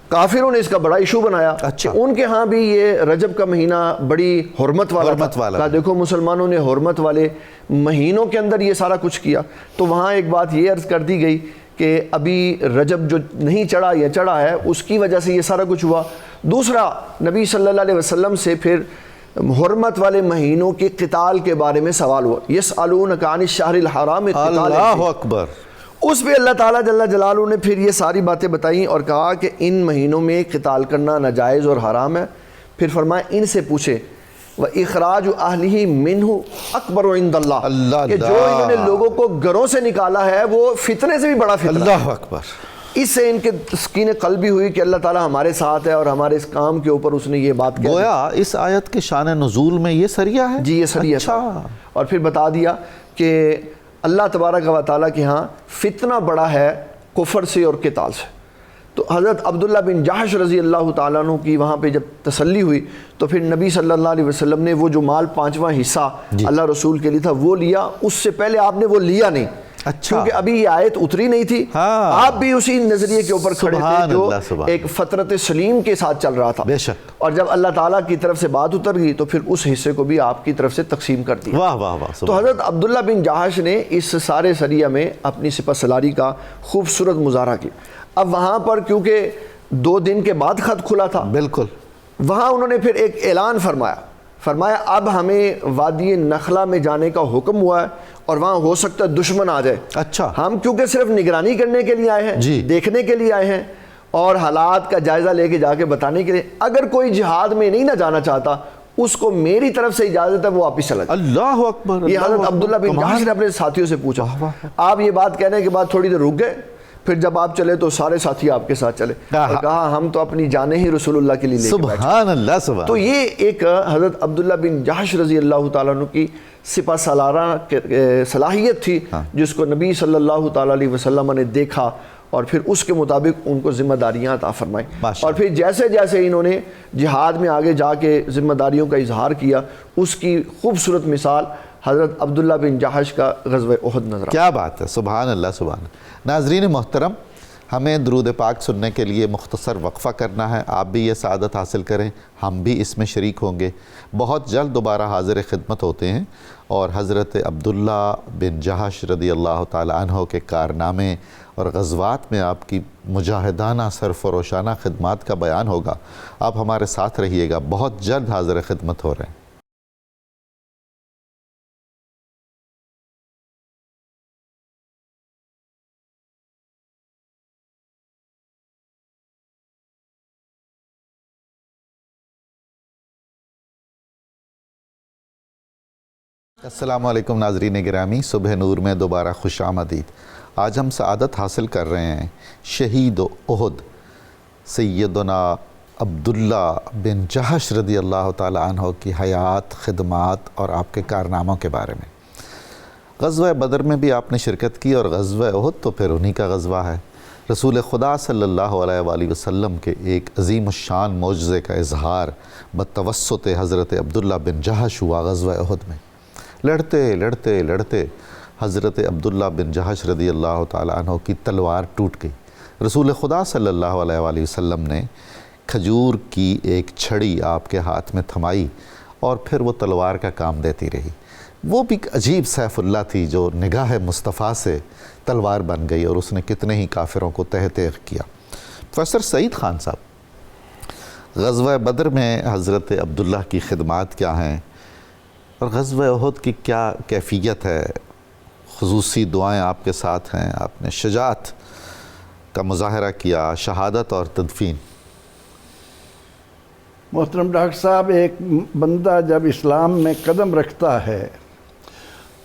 کافروں نے اس کا بڑا ایشو بنایا کہ ان کے ہاں بھی یہ رجب کا مہینہ بڑی حرمت والا تھا، دیکھو مسلمانوں نے حرمت والے مہینوں کے اندر یہ سارا کچھ کیا۔ تو وہاں ایک بات یہ عرض کر دی گئی کہ ابھی رجب جو نہیں چڑھا یا چڑھا ہے اس کی وجہ سے یہ سارا کچھ ہوا۔ دوسرا، نبی صلی اللہ علیہ وسلم سے پھر حرمت والے مہینوں کے قتال کے بارے میں سوال ہوا، یسألونک عن الشہر الحرام، اللہ اکبر، اس پہ اللہ تعالیٰ جل جلالہ نے پھر یہ ساری باتیں بتائیں اور کہا کہ ان مہینوں میں قتال کرنا ناجائز اور حرام ہے. پھر فرمایا ان سے پوچھے وَإِخْرَاجُ أَهْلِهِ مِنْهُ أَكْبَرُ عِنْدَ اللَّهِ کہ جو انہوں نے لوگوں کو گھروں سے نکالا ہے وہ فتنے سے بھی بڑا فتنہ. اللہ اکبر. اس سے ان کے تسکین قلب بھی ہوئی کہ اللہ تعالیٰ ہمارے ساتھ ہے اور ہمارے اس کام کے اوپر اس نے یہ بات کہی. گویا اس آیت کے شان نزول میں یہ سریہ ہے. جی یہ سریہ تھا. اور پھر بتا دیا کہ اللہ تبارک و تعالیٰ کے ہاں فتنہ بڑا ہے کفر سے اور قتال سے. تو حضرت عبداللہ بن جحش رضی اللہ تعالیٰ عنہ کی وہاں پہ جب تسلی ہوئی تو پھر نبی صلی اللہ علیہ وسلم نے وہ جو مال 5واں حصہ اللہ رسول کے لیے تھا وہ لیا. اس سے پہلے آپ نے وہ لیا نہیں کیونکہ ابھی یہ آیت اتری نہیں تھی. آپ بھی اسی نظریے کے اوپر کھڑے تھے جو ایک فطرت سلیم کے ساتھ چل رہا تھا. بے شک. اور جب اللہ تعالیٰ کی طرف سے بات اتر گئی تو پھر اس حصے کو بھی آپ کی طرف سے تقسیم کر دیا. واہ واہ واہ. تو حضرت عبداللہ بن جحش نے اس سارے سریہ میں اپنی سپہ سالاری کا خوبصورت مظاہرہ کیا. اب وہاں پر کیونکہ 2 دن کے بعد خط کھلا تھا بالکل, وہاں انہوں نے پھر ایک اعلان فرمایا اب ہمیں وادی نخلا میں جانے کا حکم ہوا ہے اور وہاں ہو سکتا ہے دشمن آ جائے. اچھا. ہم کیونکہ صرف نگرانی کرنے کے لیے آئے ہیں, دیکھنے کے لیے آئے ہیں اور حالات کا جائزہ لے کے جا کے بتانے کے لیے. اگر کوئی جہاد میں نہیں نہ جانا چاہتا اس کو میری طرف سے اجازت ہے وہ واپس چلا جائے. اللہ اکبر. یہ حضرت عبداللہ بن جحش نے اپنے ساتھیوں سے پوچھا. آپ یہ بات کہنے کے بعد تھوڑی دیر رک گئے, پھر جب آپ چلے تو سارے ساتھی آپ کے ساتھ چلے اور کہا ہم تو اپنی جانیں ہی رسول اللہ کے لیے لے کے بیٹھے. سبحان اللہ. سبحان. تو یہ ایک حضرت عبداللہ بن جحش رضی اللہ تعالیٰ عنہ کی سپہ سالارہ صلاحیت تھی جس کو نبی صلی اللہ تعالیٰ علیہ وسلم نے دیکھا اور پھر اس کے مطابق ان کو ذمہ داریاں عطا فرمائیں. اور پھر جیسے جیسے انہوں نے جہاد میں آگے جا کے ذمہ داریوں کا اظہار کیا اس کی خوبصورت مثال حضرت عبداللہ بن جحش کا غزوہ احد نظر آتا. کیا بات ہے. سبحان اللہ. سبحان اللہ. ناظرین محترم, ہمیں درود پاک سننے کے لیے مختصر وقفہ کرنا ہے. آپ بھی یہ سعادت حاصل کریں, ہم بھی اس میں شریک ہوں گے. بہت جلد دوبارہ حاضر خدمت ہوتے ہیں اور حضرت عبداللہ بن جحش رضی اللہ تعالی عنہ کے کارنامے اور غزوات میں آپ کی مجاہدانہ سرفروشانہ خدمات کا بیان ہوگا. آپ ہمارے ساتھ رہیے گا. بہت جلد حاضر خدمت ہو رہے ہیں. السلام علیکم ناظرین گرامی, صبح نور میں دوبارہ خوش آمدید. آج ہم سعادت حاصل کر رہے ہیں شہید احد سیدنا عبداللہ بن جحش رضی اللہ تعالی عنہ کی حیات, خدمات اور آپ کے کارناموں کے بارے میں. غزوہ بدر میں بھی آپ نے شرکت کی اور غزوہ احد تو پھر انہی کا غزوہ ہے. رسول خدا صلی اللہ علیہ وآلہ وسلم کے ایک عظیم الشان معجزے کا اظہار بتوسط حضرت عبداللہ بن جحش ہوا غزوہ احد میں. لڑتے لڑتے لڑتے حضرت عبداللہ بن جحش رضی اللہ تعالی عنہ کی تلوار ٹوٹ گئی. رسول خدا صلی اللہ علیہ وآلہ وسلم نے کھجور کی ایک چھڑی آپ کے ہاتھ میں تھمائی اور پھر وہ تلوار کا کام دیتی رہی. وہ بھی عجیب سیف اللہ تھی جو نگاہ مصطفیٰ سے تلوار بن گئی اور اس نے کتنے ہی کافروں کو تہ تیغ کیا. پروفیسر سعید خان صاحب, غزوہ بدر میں حضرت عبداللہ کی خدمات کیا ہیں اور غزوہ احد کی کیا کیفیت ہے؟ خصوصی دعائیں آپ کے ساتھ ہیں, آپ نے شجاعت کا مظاہرہ کیا, شہادت اور تدفین. محترم ڈاکٹر صاحب, ایک بندہ جب اسلام میں قدم رکھتا ہے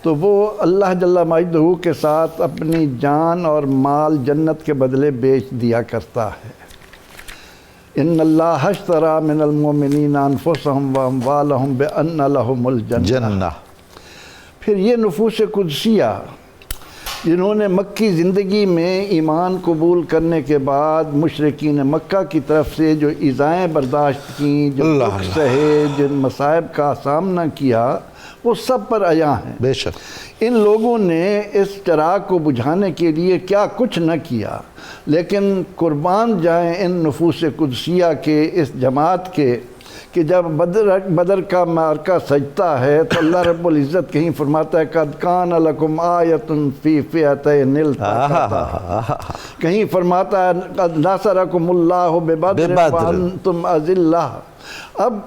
تو وہ اللہ جل مجدہ کے ساتھ اپنی جان اور مال جنت کے بدلے بیچ دیا کرتا ہے. ان اللہ اشتری من المؤمنین انفسهم واموالهم بان لهم الجنہ. پھر یہ نفوس قدسیہ جنہوں نے مکی زندگی میں ایمان قبول کرنے کے بعد مشرکین مکہ کی طرف سے جو ایذائیں برداشت کیں, جو دکھ سہے, جن مصائب کا سامنا کیا, وہ سب پر عیاں ہیں. بے شک. ان لوگوں نے اس چراغ کو بجھانے کے لیے کیا کچھ نہ کیا, لیکن قربان جائیں ان نفوس قدسیہ کے, اس جماعت کے, کہ جب بدر کا معرکہ سجتا ہے تو اللہ رب العزت کہیں فرماتا ہے قد کان لکم آیۃ فی فئتین التقتا, کہیں فرماتا ہے قد نصرکم اللہ ببدر وانتم اذلہ. اب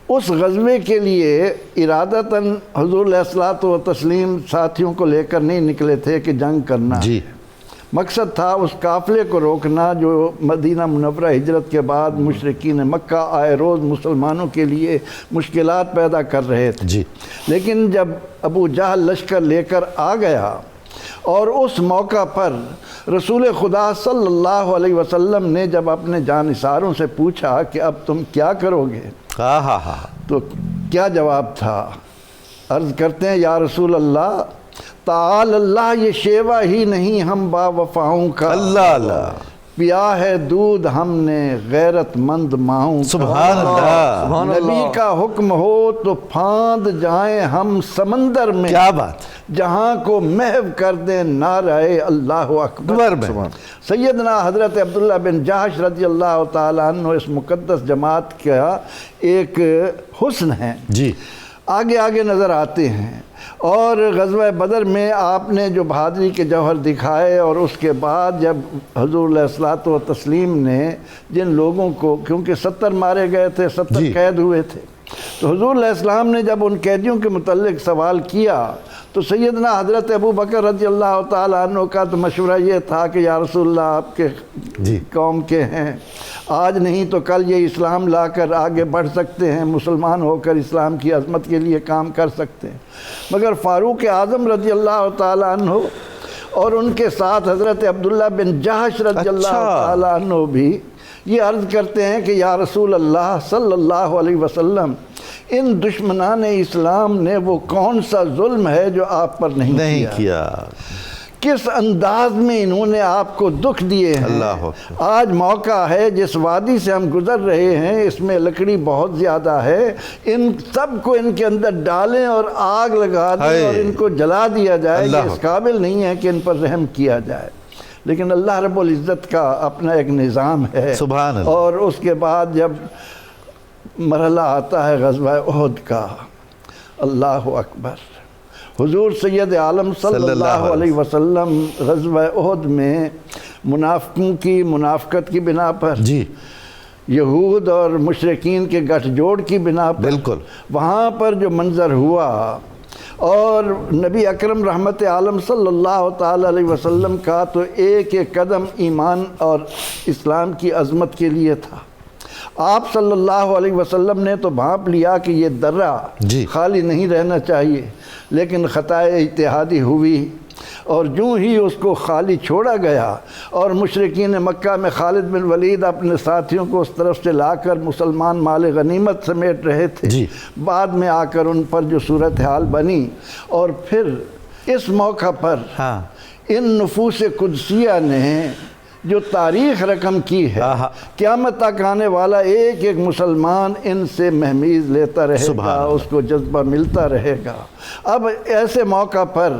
اس غزوے کے لیے ارادتاً حضور علیہ الصلوۃ والتسلیم ساتھیوں کو لے کر نہیں نکلے تھے کہ جنگ کرنا. جی. مقصد تھا اس قافلے کو روکنا جو مدینہ منورہ ہجرت کے بعد مشرکین مکہ آئے روز مسلمانوں کے لیے مشکلات پیدا کر رہے تھے جی لیکن جب ابو جہل لشکر لے کر آ گیا اور اس موقع پر رسول خدا صلی اللہ علیہ وسلم نے جب اپنے جانثاروں سے پوچھا کہ اب تم کیا کرو گے ہاں ہاں ہاں تو کیا جواب تھا؟ عرض کرتے ہیں یا رسول اللہ تعال اللہ یہ شیوا ہی نہیں ہم با وفاؤں کا اللہ اللہ پیا ہے دودھ ہم نے غیرت مند ماؤں کا سبحان اللہ سبحان نبی اللہ کا حکم ہو تو پھاند جائیں ہم سمندر میں کیا بات جہاں کو محو کر دیں نعرہ اللہ اکبر میں سیدنا حضرت عبداللہ بن جحش رضی اللہ تعالیٰ عنہ اس مقدس جماعت کا ایک حسن ہے جی آگے آگے نظر آتے ہیں اور غزوہ بدر میں آپ نے جو بہادری کے جوہر دکھائے اور اس کے بعد جب حضور علیہ الصلوۃ والتسلیم نے جن لوگوں کو کیونکہ 70 مارے گئے تھے 70 جی قید ہوئے تھے تو حضور علیہ السلام نے جب ان قیدیوں کے متعلق سوال کیا تو سیدنا حضرت ابو بکر رضی اللہ تعالیٰ عنہ کا تو مشورہ یہ تھا کہ یا رسول اللہ آپ کے جی قوم کے ہیں آج نہیں تو کل یہ اسلام لا کر آگے بڑھ سکتے ہیں مسلمان ہو کر اسلام کی عظمت کے لیے کام کر سکتے ہیں مگر فاروق اعظم رضی اللہ تعالیٰ عنہ اور ان کے ساتھ حضرت عبداللہ بن جحش رضی اللہ تعالیٰ عنہ بھی یہ عرض کرتے ہیں کہ یا رسول اللہ صلی اللہ علیہ وسلم ان دشمنان اسلام نے وہ کون سا ظلم ہے جو آپ پر نہیں کیا کس انداز میں انہوں نے آپ کو دکھ دیے ہیں اللہ آج موقع ہے جس وادی سے ہم گزر رہے ہیں اس میں لکڑی بہت زیادہ ہے ان سب کو ان کے اندر ڈالیں اور آگ لگا دیں اور ان کو جلا دیا جائے یہ اس قابل نہیں ہے کہ ان پر رحم کیا جائے لیکن اللہ رب العزت کا اپنا ایک نظام ہے سبحان اللہ اور اس کے بعد جب مرحلہ آتا ہے غزوہ احد کا اللہ اکبر حضور سید عالم صلی اللہ علیہ وسلم غزوہ احد میں منافقوں کی منافقت کی بنا پر جی یہود اور مشرکین کے گٹھ جوڑ کی بنا پر بالکل وہاں پر جو منظر ہوا اور نبی اکرم رحمت عالم صلی اللہ تعالی علیہ وسلم کا تو ایک ایک قدم ایمان اور اسلام کی عظمت کے لیے تھا آپ صلی اللہ علیہ وسلم نے تو بھانپ لیا کہ یہ درہ خالی نہیں رہنا چاہیے لیکن خطائے اجتہادی ہوئی اور جو ہی اس کو خالی چھوڑا گیا اور مشرکین مکہ میں خالد بن ولید اپنے ساتھیوں کو اس طرف سے لا کر مسلمان مال غنیمت سمیٹ رہے تھے بعد میں آ کر ان پر جو صورتحال بنی اور پھر اس موقع پر ان نفوس قدسیہ نے جو تاریخ رقم کی ہے قیامت تک آنے والا ایک ایک مسلمان ان سے مہمیز لیتا رہے گا اس کو جذبہ ملتا رہے گا اب ایسے موقع پر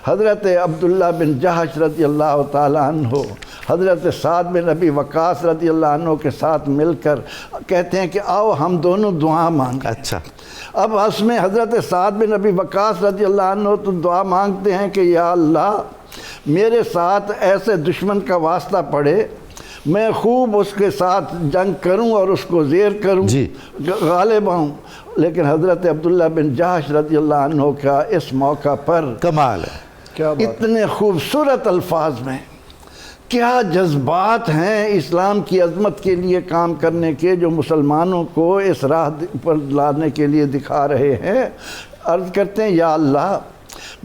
حضرت عبداللہ بن جحش رضی اللہ تعالیٰ عنہ حضرت سعد بن ابی وقاص رضی اللہ عنہ کے ساتھ مل کر کہتے ہیں کہ آؤ ہم دونوں دعا مانگیں اچھا اب اس میں حضرت سعد بن ابی وقاص رضی اللہ عنہ تو دعا مانگتے ہیں کہ یا اللہ میرے ساتھ ایسے دشمن کا واسطہ پڑے میں خوب اس کے ساتھ جنگ کروں اور اس کو زیر کروں غالب ہوں لیکن حضرت عبداللہ بن جحش رضی اللہ عنہ کا اس موقع پر کمال ہے اتنے خوبصورت الفاظ میں کیا جذبات ہیں اسلام کی عظمت کے لیے کام کرنے کے جو مسلمانوں کو اس راہ پر لانے کے لیے دکھا رہے ہیں عرض کرتے ہیں یا اللہ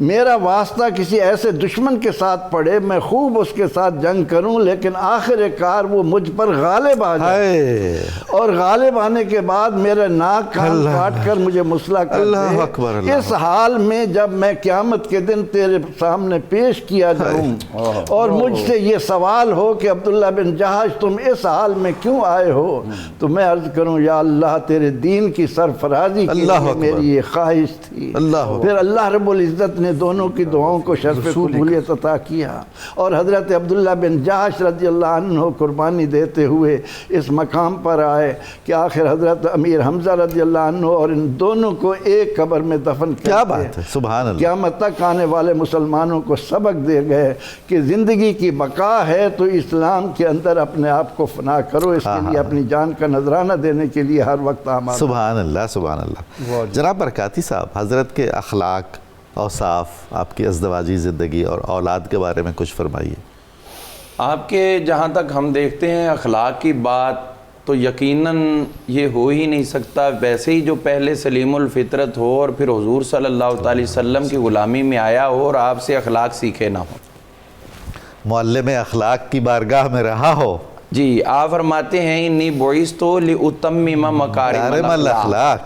میرا واسطہ کسی ایسے دشمن کے ساتھ پڑے میں خوب اس کے ساتھ جنگ کروں لیکن آخر کار وہ مجھ پر غالب آ جائے اور غالب آنے کے بعد میرے ناک کان کاٹ کر مجھے مسلح کر دے اس حال میں جب میں قیامت کے دن تیرے سامنے پیش کیا جاؤں اور مجھ سے یہ سوال ہو کہ عبداللہ بن جحش تم اس حال میں کیوں آئے ہو تو میں عرض کروں یا اللہ تیرے دین کی سرفرازی کے لیے میری یہ خواہش تھی پھر اللہ رب العزت نے دونوں کی دعاؤں کو شرف قبولیت عطا کیا اور حضرت عبداللہ بن جحش رضی اللہ عنہ قربانی دیتے ہوئے اس مقام پر آئے کہ آخر حضرت امیر حمزہ رضی اللہ عنہ اور ان دونوں کو ایک قبر میں دفن کر کیا بات ہے سبحان اللہ قیامت تک آنے والے مسلمانوں کو سبق دے گئے کہ زندگی کی بقا ہے تو اسلام کے اندر اپنے آپ کو فنا کرو اس کے لیے اپنی جان کا نذرانہ دینے کے لیے ہر وقت آمادہ سبحان اللہ سبحان اللہ جناب برکاتی صاحب حضرت کے اخلاق اوصاف آپ کی ازدواجی زندگی اور اولاد کے بارے میں کچھ فرمائیے آپ کے جہاں تک ہم دیکھتے ہیں اخلاق کی بات تو یقیناً یہ ہو ہی نہیں سکتا ویسے ہی جو پہلے سلیم الفطرت ہو اور پھر حضور صلی اللہ تعالی وسلم کی غلامی میں آیا ہو اور آپ سے اخلاق سیکھے نہ ہو، معلم اخلاق کی بارگاہ میں رہا ہو. جی آپ فرماتے ہیں انی بعثت لأتمم مکارم الاخلاق.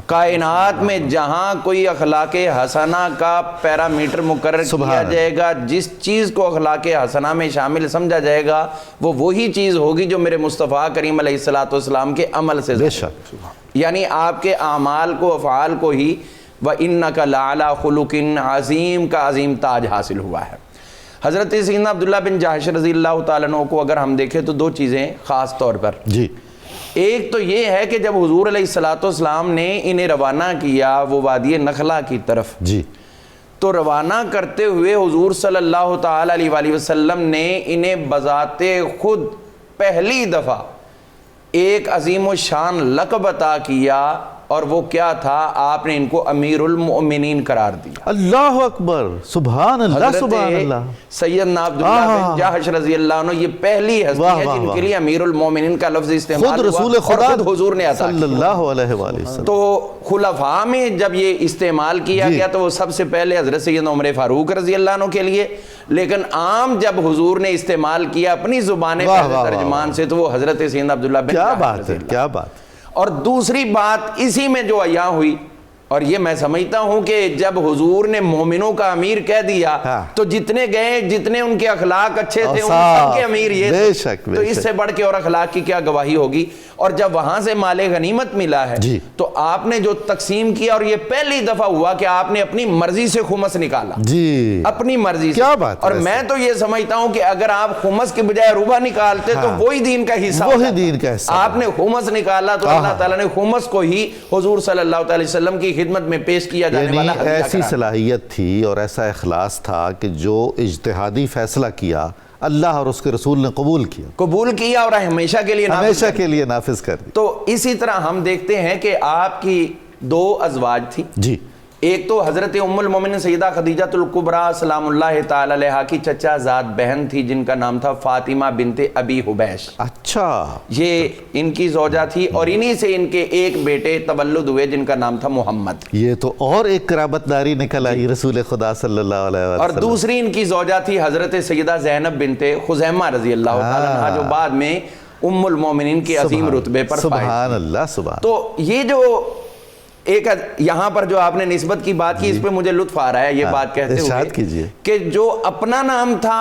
کائنات میں جہاں کوئی اخلاق حسنہ کا پیرامیٹر مقرر کیا جائے گا، جس چیز کو اخلاق حسنہ میں شامل سمجھا جائے گا وہ وہی چیز ہوگی جو میرے مصطفیٰ کریم علیہ السلام کے عمل سے بے شک، یعنی آپ کے اعمال کو افعال کو ہی وَإِنَّكَ لَعَلَىٰ خُلُقٍ عظیم کا عظیم تاج حاصل ہوا ہے. حضرت سیدنا عبداللہ بن جہش رضی اللہ تعالیٰ عنہ کو اگر ہم دیکھیں تو دو چیزیں خاص طور پر، جی ایک تو یہ ہے کہ جب حضور علیہ السلام نے انہیں روانہ کیا وہ وادی نخلا کی طرف، جی تو روانہ کرتے ہوئے حضور صلی اللہ تعالیٰ علیہ وسلم نے انہیں بذات خود پہلی دفعہ ایک عظیم و شان لقب عطا کیا، اور وہ کیا تھا؟ آپ نے ان کو امیر المؤمنین قرار دیا. اللہ اکبر، سبحان اللہ سبحان اللہ. سیدنا عبداللہ بن جہش رضی اللہ عنہ یہ پہلی ہستی ہے جن کے لیے امیر المؤمنین کا لفظ استعمال ہوا، خود رسول خدا اور خود حضور نے عطا صلی اللہ علیہ وآلہ وسلم. تو خلفاء میں جب یہ استعمال کیا گیا تو وہ سب سے پہلے حضرت سیدنا عمر فاروق رضی اللہ عنہ کے لیے، لیکن عام جب حضور نے استعمال کیا اپنی زبان ترجمان سے تو وہ حضرت سیدنا عبداللہ بن کیا جہش بات رضی ہے، اللہ. کیا بات. اور دوسری بات اسی میں جو عیاں ہوئی، اور یہ میں سمجھتا ہوں کہ جب حضور نے مومنوں کا امیر کہہ دیا تو جتنے گئے، جتنے ان کے اخلاق اچھے تھے ان سب کے امیر یہ تھے، تو اس سے بڑھ کے اور اخلاق کی کیا گواہی ہوگی. اور جب وہاں سے مال غنیمت ملا ہے تو آپ نے جو تقسیم کیا، اور یہ پہلی دفعہ ہوا کہ آپ نے اپنی مرضی سے خمس نکالا، جی اپنی مرضی سے. کیا بات. اور میں تو یہ سمجھتا ہوں کہ اگر آپ خمس کے بجائے ربع نکالتے تو وہی دین کا حصہ، وہی دین کا حصہ. آپ نے خمس نکالا تو اللہ تعالیٰ نے خمس کو ہی حضور صلی اللہ علیہ وسلم کی خدمت میں پیش کیا جانے والا ہدیہ ایسی صلاحیت تھی اور ایسا اخلاص تھا کہ جو اجتہادی فیصلہ کیا اللہ اور اس کے رسول نے قبول کیا اور ہمیشہ کے لیے نافذ کر دیا. تو اسی طرح ہم دیکھتے ہیں کہ آپ کی دو ازواج تھی. جی ایک تو حضرت ام المومنین سیدہ خدیجہ الکبریٰ سلام اللہ تعالی علیہا کی چچا زاد بہن تھی جن کا نام تھا فاطمہ بنت ابی حبیش. اچھا، یہ ان کی زوجہ تھی اور انہی سے ان کے ایک بیٹے تولد ہوئے جن کا نام تھا محمد. یہ تو اور ایک قرابت داری نکل آئی رسول خدا صلی اللہ علیہ وسلم. اور دوسری ان کی زوجہ تھی حضرت سیدہ زینب بنت خزیمہ رضی اللہ تعالیٰ عنہ جو بعد میں ام المومنین کے عظیم رتبے پر فائز. سبحان اللہ سبحان. تو یہ جو ایک یہاں پر جو آپ نے نسبت کی بات کی اس پہ مجھے لطف آ رہا ہے یہ بات کہتے ہوئے کہ جو اپنا نام تھا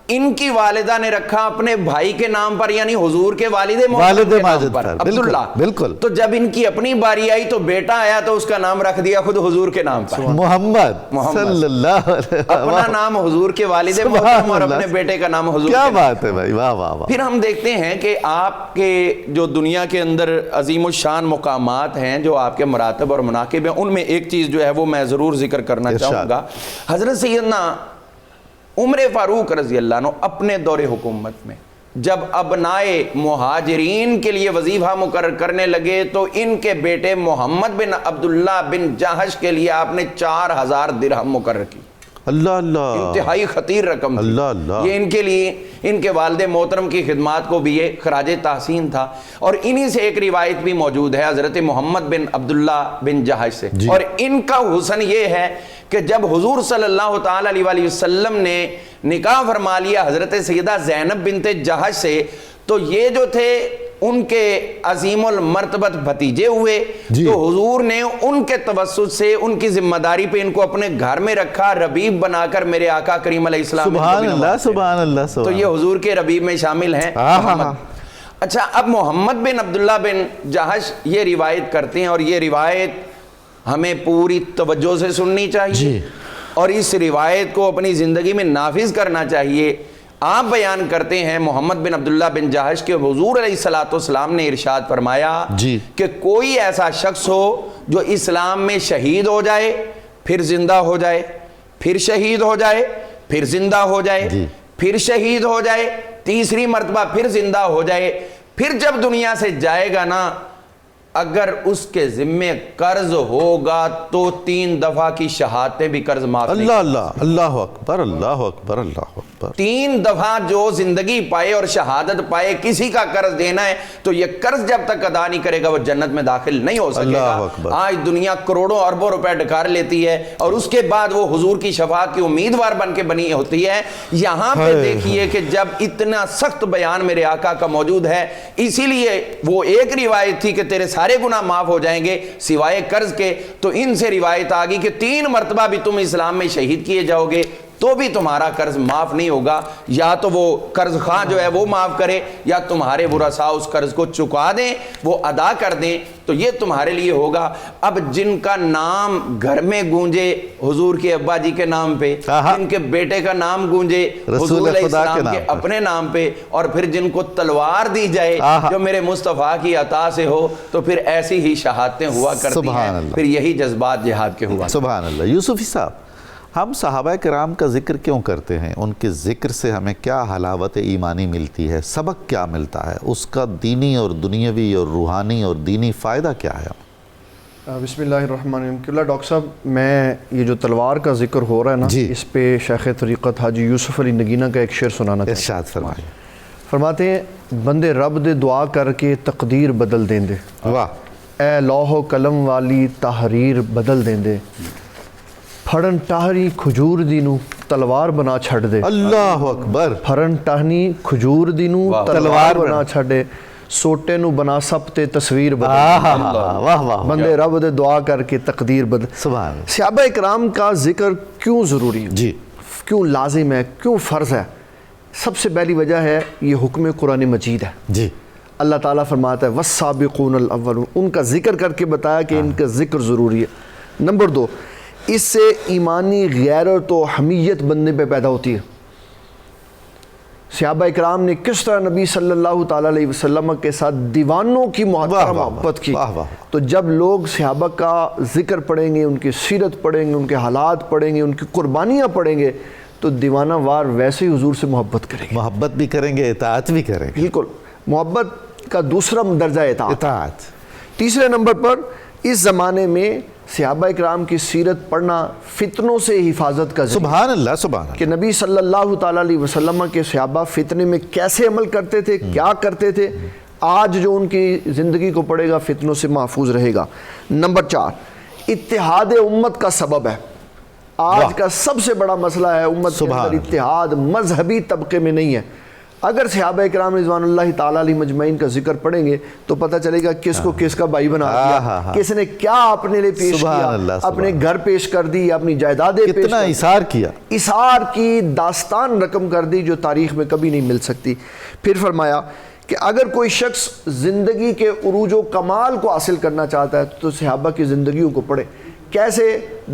ان کی والدہ نے رکھا اپنے بھائی کے نام پر، یعنی حضور کے والد ماجد پر عبداللہ. بالکل. تو جب ان کی اپنی باری آئی تو بیٹا آیا تو اس کا نام رکھ دیا خود حضور کے نام پر، محمد صلی اللہ علیہ وسلم. اپنا نام حضور کے والد محترم اور اپنے بیٹے کا نام حضور. کیا بات ہے بھائی، واہ واہ واہ. پھر ہم دیکھتے ہیں کہ آپ کے جو دنیا کے اندر عظیم الشان مقامات ہیں جو آپ کے مراتب اور مناقب ہیں، ان میں ایک چیز جو ہے وہ میں ضرور ذکر کرنا چاہوں گا. حضرت سیدنا عمر فاروق رضی اللہ عنہ اپنے دور حکومت میں جب ابنائے مہاجرین کے لیے وظیفہ مقرر کرنے لگے تو ان کے بیٹے محمد بن عبداللہ بن جہش کے لیے آپ نے 4000 درہم مقرر کی. اللہ اللہ، انتہائی خطیر رقم تھی. اللہ اللہ. یہ ان کے لیے ان کے والد محترم کی خدمات کو بھی یہ خراج تحسین تھا. اور انہی سے ایک روایت بھی موجود ہے حضرت محمد بن عبداللہ بن جہش سے. اور ان کا حسن یہ ہے کہ جب حضور صلی اللہ تعالی علیہ وسلم نے نکاح فرما لیا حضرت سیدہ زینب بنت جہش سے تو یہ جو تھے ان کے عظیم المرتبت بھتیجے ہوئے. تو حضور نے ان کے توسط سے ان کی ذمہ داری پہ ان کو اپنے گھر میں رکھا، ربیب بنا کر میرے آقا کریم علیہ السلام. سبحان اللہ سبحان اللہ. تو یہ حضور کے ربیب میں شامل ہیں محمد. اچھا، اب محمد بن عبداللہ بن جہش یہ روایت کرتے ہیں اور یہ روایت ہمیں پوری توجہ سے سننی چاہیے اور اس روایت کو اپنی زندگی میں نافذ کرنا چاہیے. آپ بیان کرتے ہیں محمد بن عبداللہ بن جہش کے حضور علیہ السلام نے ارشاد فرمایا کہ کوئی ایسا شخص ہو جو اسلام میں شہید ہو جائے، پھر زندہ ہو جائے، پھر شہید ہو جائے، پھر زندہ ہو جائے، پھر شہید ہو جائے، تیسری مرتبہ پھر زندہ ہو جائے، پھر جب دنیا سے جائے گا نا اگر اس کے ذمے قرض ہوگا تو 3 دفعہ کی شہادتیں بھی قرض معاف نہیں. اللہ اکبر، اللہ اکبر، اللہ اکبر. 3 دفعہ جو زندگی پائے اور شہادت پائے کسی کا قرض دینا ہے تو یہ قرض جب تک ادا نہیں کرے گا وہ جنت میں داخل نہیں ہو سکے گا. آج دنیا کروڑوں اربوں روپے ڈکار لیتی ہے اور اس کے بعد وہ حضور کی شفاعت کی امیدوار بن کے بنی ہوتی ہے. یہاں پہ دیکھیے کہ جب اتنا سخت بیان میرے آقا کا موجود ہے، اسی لیے وہ ایک روایت تھی کہ تیرے سارے گناہ معاف ہو جائیں گے سوائے قرض کے، تو ان سے روایت آ گئی کہ 3 مرتبہ بھی تم اسلام میں شہید کیے جاؤ گے تو بھی تمہارا قرض معاف نہیں ہوگا. یا تو وہ قرض خواہ جو ہے وہ معاف کرے یا تمہارے ورثاء اس قرض کو چکا دیں، وہ ادا کر دیں، تو یہ تمہارے لیے ہوگا. اب جن کا نام گھر میں گونجے حضور کے ابا جی کے نام پہ، جن کے بیٹے کا نام گونجے حضور علیہ السلام کے اپنے نام پہ، اور پھر جن کو تلوار دی جائے جو میرے مصطفیٰ کی عطا سے ہو، تو پھر ایسی ہی شہادتیں ہوا کرتی ہیں. پھر یہی جذبات جہاد کے ہوا. سبحان اللہ. یوسفی صاحب، ہم صحابہ کرام کا ذکر کیوں کرتے ہیں؟ ان کے ذکر سے ہمیں کیا حلاوت ایمانی ملتی ہے؟ سبق کیا ملتا ہے؟ اس کا دینی اور دنیاوی اور روحانی اور دینی فائدہ کیا ہے؟ بسم اللہ الرحمن الرحیم. قبلہ ڈاکٹر صاحب، میں یہ جو تلوار کا ذکر ہو رہا ہے نا، اس پہ شیخ طریقت حاجی یوسف علی نگینہ کا ایک شعر سنانا چاہتا ہوں. ارشاد فرمائیں. فرماتے ہیں، بندے رب دے دعا کر کے تقدیر بدل دیں دے، واہ، اے لوح و قلم والی تحریر بدل دیں دے، پھڑن ٹاہری کھجور دی نو تلوار بنا چھڑ دے. اللہ اکبر. پھڑن ٹاہنی کھجور دی نو تلوار بنا چھڑ دے، سوٹے نو بنا سب تے تصویر بدل دے. واہ واہ. بندے رب دے دعا کر کے تقدیر بدل. سبحان اللہ. صحابہ اکرام کا ذکر کیوں ضروری ہے؟ جی، کیوں لازم ہے؟ کیوں فرض ہے؟ سب سے پہلی وجہ ہے یہ حکم قرآن مجید ہے. جی. اللہ تعالیٰ فرماتا ہے والسابقون الاولون، ان کا ذکر کر کے بتایا کہ ان کا ذکر ضروری ہے. نمبر 2، اس سے ایمانی غیرت و حمیت بندے پہ پیدا ہوتی ہے. صحابہ اکرام نے کس طرح نبی صلی اللہ تعالیٰ علیہ وسلم کے ساتھ دیوانوں کی محبت کی. تو جب لوگ صحابہ کا ذکر پڑھیں گے، ان کی سیرت پڑھیں گے، ان کے حالات پڑھیں گے، ان کی قربانیاں پڑھیں گے، تو دیوانہ وار ویسے ہی حضور سے محبت کریں گے. محبت بھی کریں گے، اطاعت بھی کریں گے. بالکل. محبت کا دوسرا درجہ اطاعت. تیسرے نمبر پر اس زمانے میں صحابہ اکرام کی سیرت پڑھنا فتنوں سے حفاظت کا ذریعہ. سبحان اللہ. سبحان اللہ. کہ نبی صلی اللہ تعالیٰ علیہ وسلم کے صحابہ فتنے میں کیسے عمل کرتے تھے، کیا کرتے تھے، آج جو ان کی زندگی کو پڑھے گا فتنوں سے محفوظ رہے گا. نمبر 4، اتحاد امت کا سبب ہے. آج کا سب سے بڑا مسئلہ ہے امت کے اندر اتحاد، مذہبی طبقے میں نہیں ہے. اگر صحابہ اکرام رضوان اللہ تعالیٰ علیہ مجمعین کا ذکر پڑھیں گے تو پتہ چلے گا کس کو کس کا بھائی بنا دیا، کس نے کیا اپنے لیے پیش کیا، اپنے گھر پیش کر دی، اپنی جائیدادیں پیش کتنا اثار کیا، اثار کی داستان رقم کر دی جو تاریخ میں کبھی نہیں مل سکتی. پھر فرمایا کہ اگر کوئی شخص زندگی کے عروج و کمال کو حاصل کرنا چاہتا ہے تو صحابہ کی زندگیوں کو پڑھے. کیسے؟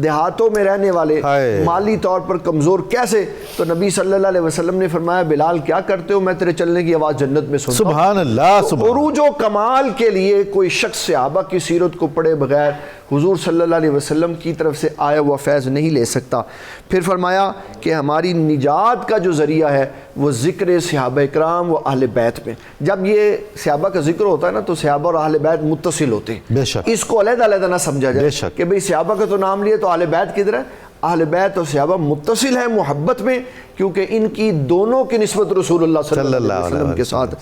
دیہاتوں میں رہنے والے، مالی طور پر کمزور، کیسے؟ تو نبی صلی اللہ علیہ وسلم نے فرمایا بلال کیا کرتے ہو، میں تیرے چلنے کی آواز جنت میں سنتا ہوں. سبحان اللہ. عروج و کمال کے لیے کوئی شخص صحابہ کی سیرت کو پڑھے بغیر حضور صلی اللہ علیہ وسلم کی طرف سے آیا ہوا فیض نہیں لے سکتا. پھر فرمایا کہ ہماری نجات کا جو ذریعہ ہے وہ ذکر صحابہ اکرام و اہل بیت میں. جب یہ صحابہ کا ذکر ہوتا ہے نا تو صحابہ اور اہل بیت متصل ہوتے ہیں. بے شک. اس کو علیحدہ علیحدہ نہ سمجھا جائے کہ بھئی صحابہ کا تو نام لیے تو اہل بیت کدھر ہے. اہل بیت اور صحابہ متصل ہیں محبت میں، کیونکہ ان کی دونوں کی نسبت رسول اللہ صلی اللہ علیہ وسلم کے ساتھ.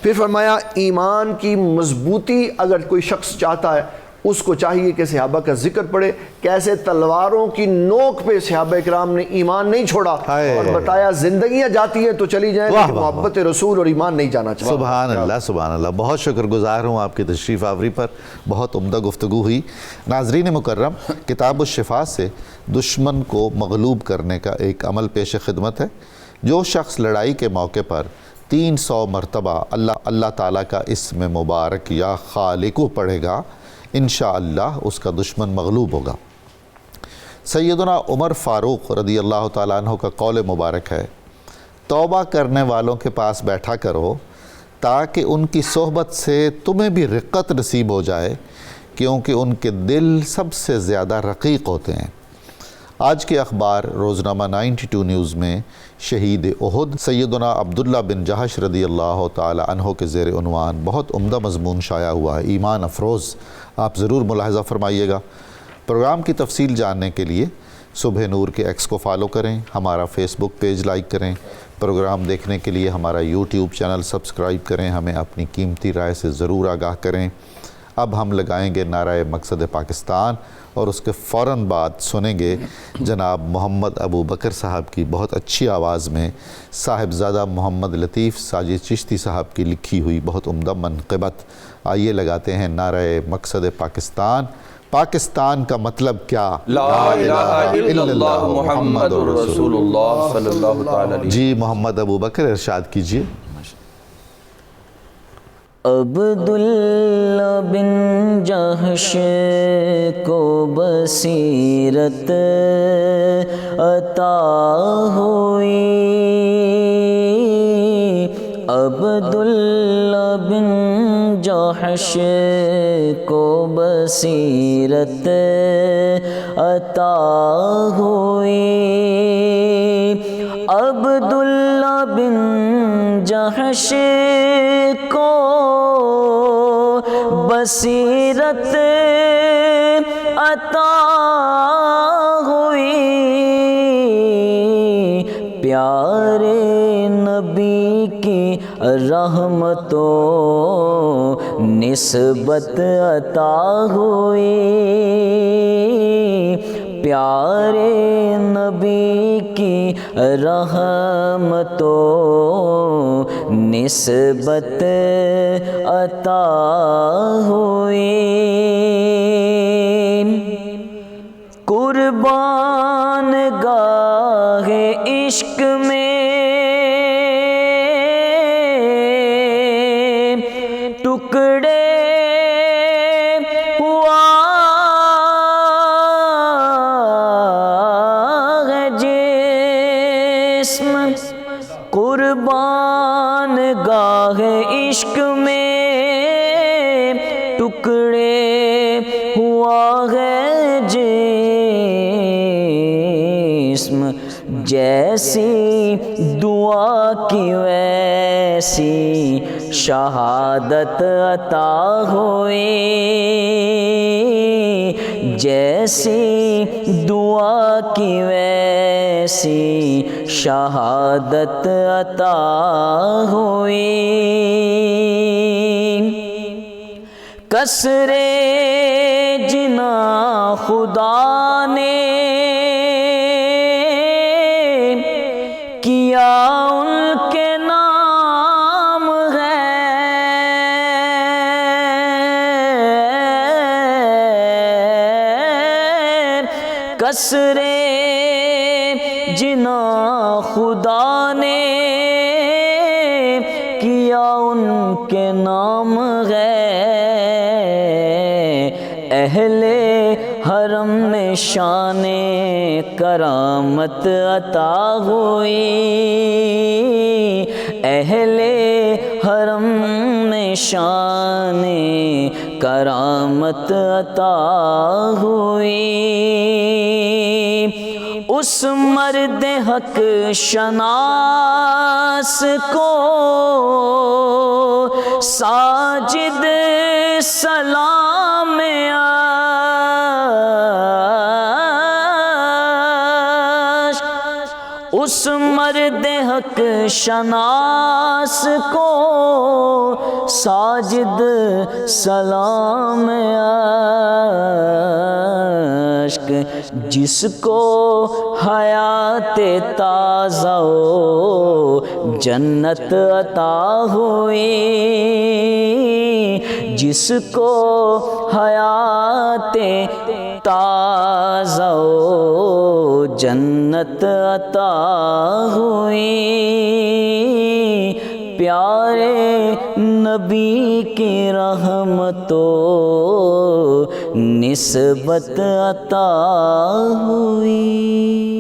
پھر فرمایا ایمان کی مضبوطی اگر کوئی شخص چاہتا ہے اس کو چاہیے کہ صحابہ کا ذکر پڑھے. کیسے تلواروں کی نوک پہ صحابہ اکرام نے ایمان نہیں چھوڑا اور بتایا زندگیاں جاتی ہیں تو چلی جائیں لیکن محبت رسول اور ایمان نہیں جانا چاہتا. سبحان اللہ. سبحان اللہ. بہت شکر گزار ہوں آپ کی تشریف آوری پر. بہت عمدہ گفتگو ہوئی. ناظرین مکرم، کتاب الشفا سے دشمن کو مغلوب کرنے کا ایک عمل پیش خدمت ہے. جو شخص لڑائی کے موقع پر 300 مرتبہ اللہ تعالیٰ کا اسم مبارک یا خالق پڑھے گا، انشاءاللہ اس کا دشمن مغلوب ہوگا. سیدنا عمر فاروق رضی اللہ تعالیٰ عنہ کا قول مبارک ہے، توبہ کرنے والوں کے پاس بیٹھا کرو تاکہ ان کی صحبت سے تمہیں بھی رقت نصیب ہو جائے، کیونکہ ان کے دل سب سے زیادہ رقیق ہوتے ہیں. آج کے اخبار روزنامہ 92 نیوز میں شہید احد سیدنا عبداللہ بن جہش رضی اللہ تعالی عنہ کے زیر عنوان بہت عمدہ مضمون شائع ہوا ہے، ایمان افروز، آپ ضرور ملاحظہ فرمائیے گا۔ پروگرام کی تفصیل جاننے کے لیے صبح نور کے ایکس کو فالو کریں، ہمارا فیس بک پیج لائک کریں، پروگرام دیکھنے کے لیے ہمارا یوٹیوب چینل سبسکرائب کریں، ہمیں اپنی قیمتی رائے سے ضرور آگاہ کریں۔ اب ہم لگائیں گے نعرہ مقصد پاکستان اور اس کے فوراً بعد سنیں گے جناب محمد ابو بکر صاحب کی بہت اچھی آواز میں صاحبزادہ محمد لطیف ساجد چشتی صاحب کی لکھی ہوئی بہت عمدہ منقبت۔ آئیے لگاتے ہیں نعرہ مقصد پاکستان۔ پاکستان کا مطلب کیا؟ لا الہ الا اللہ محمد رسول اللہ صلی اللہ تعالی علیہ۔ جی محمد ابو بکر ارشاد کیجئے۔ عبداللہ بن جہش کو بصیرت عطا ہوئی، عبداللہ بن جہش کو بصیرت عطا ہوئی، عبداللہ بن جہش کو بصیرت عطا ہوئی، پیارے نبی کی رحمتوں نسبت عطا ہوئی، پیارے نبی کی رحمتوں نسبت عطا ہوئی، قربان گاہ عشق میں ٹکڑے ہوا ہے جسم، قربان گاہ عشق میں ٹکڑے ہوا ہے جسم، جیسی دعا کی ویسی شہادت عطا ہوئی، جیسی دعا کی ویسی شہادت عطا ہوئی، قصر جناں خدا نے کیا ان کے نام ہے، قصر جناں خدا نے کیا ان کے نام ہے، اہل حرم میں شان کرامت عطا ہوئی، اہل حرم میں شان کرامت عطا ہوئی، اس مرد حق شناس کو ساجد سلام اس مرد حق شناس کو ساجد سلام عشق، جس کو حیات تازہ و جنت عطا ہوئی، جس کو حیات تازہ و جنت عطا ہوئی، پیارے نبی کی رحمتوں نسبت عطا ہوئی۔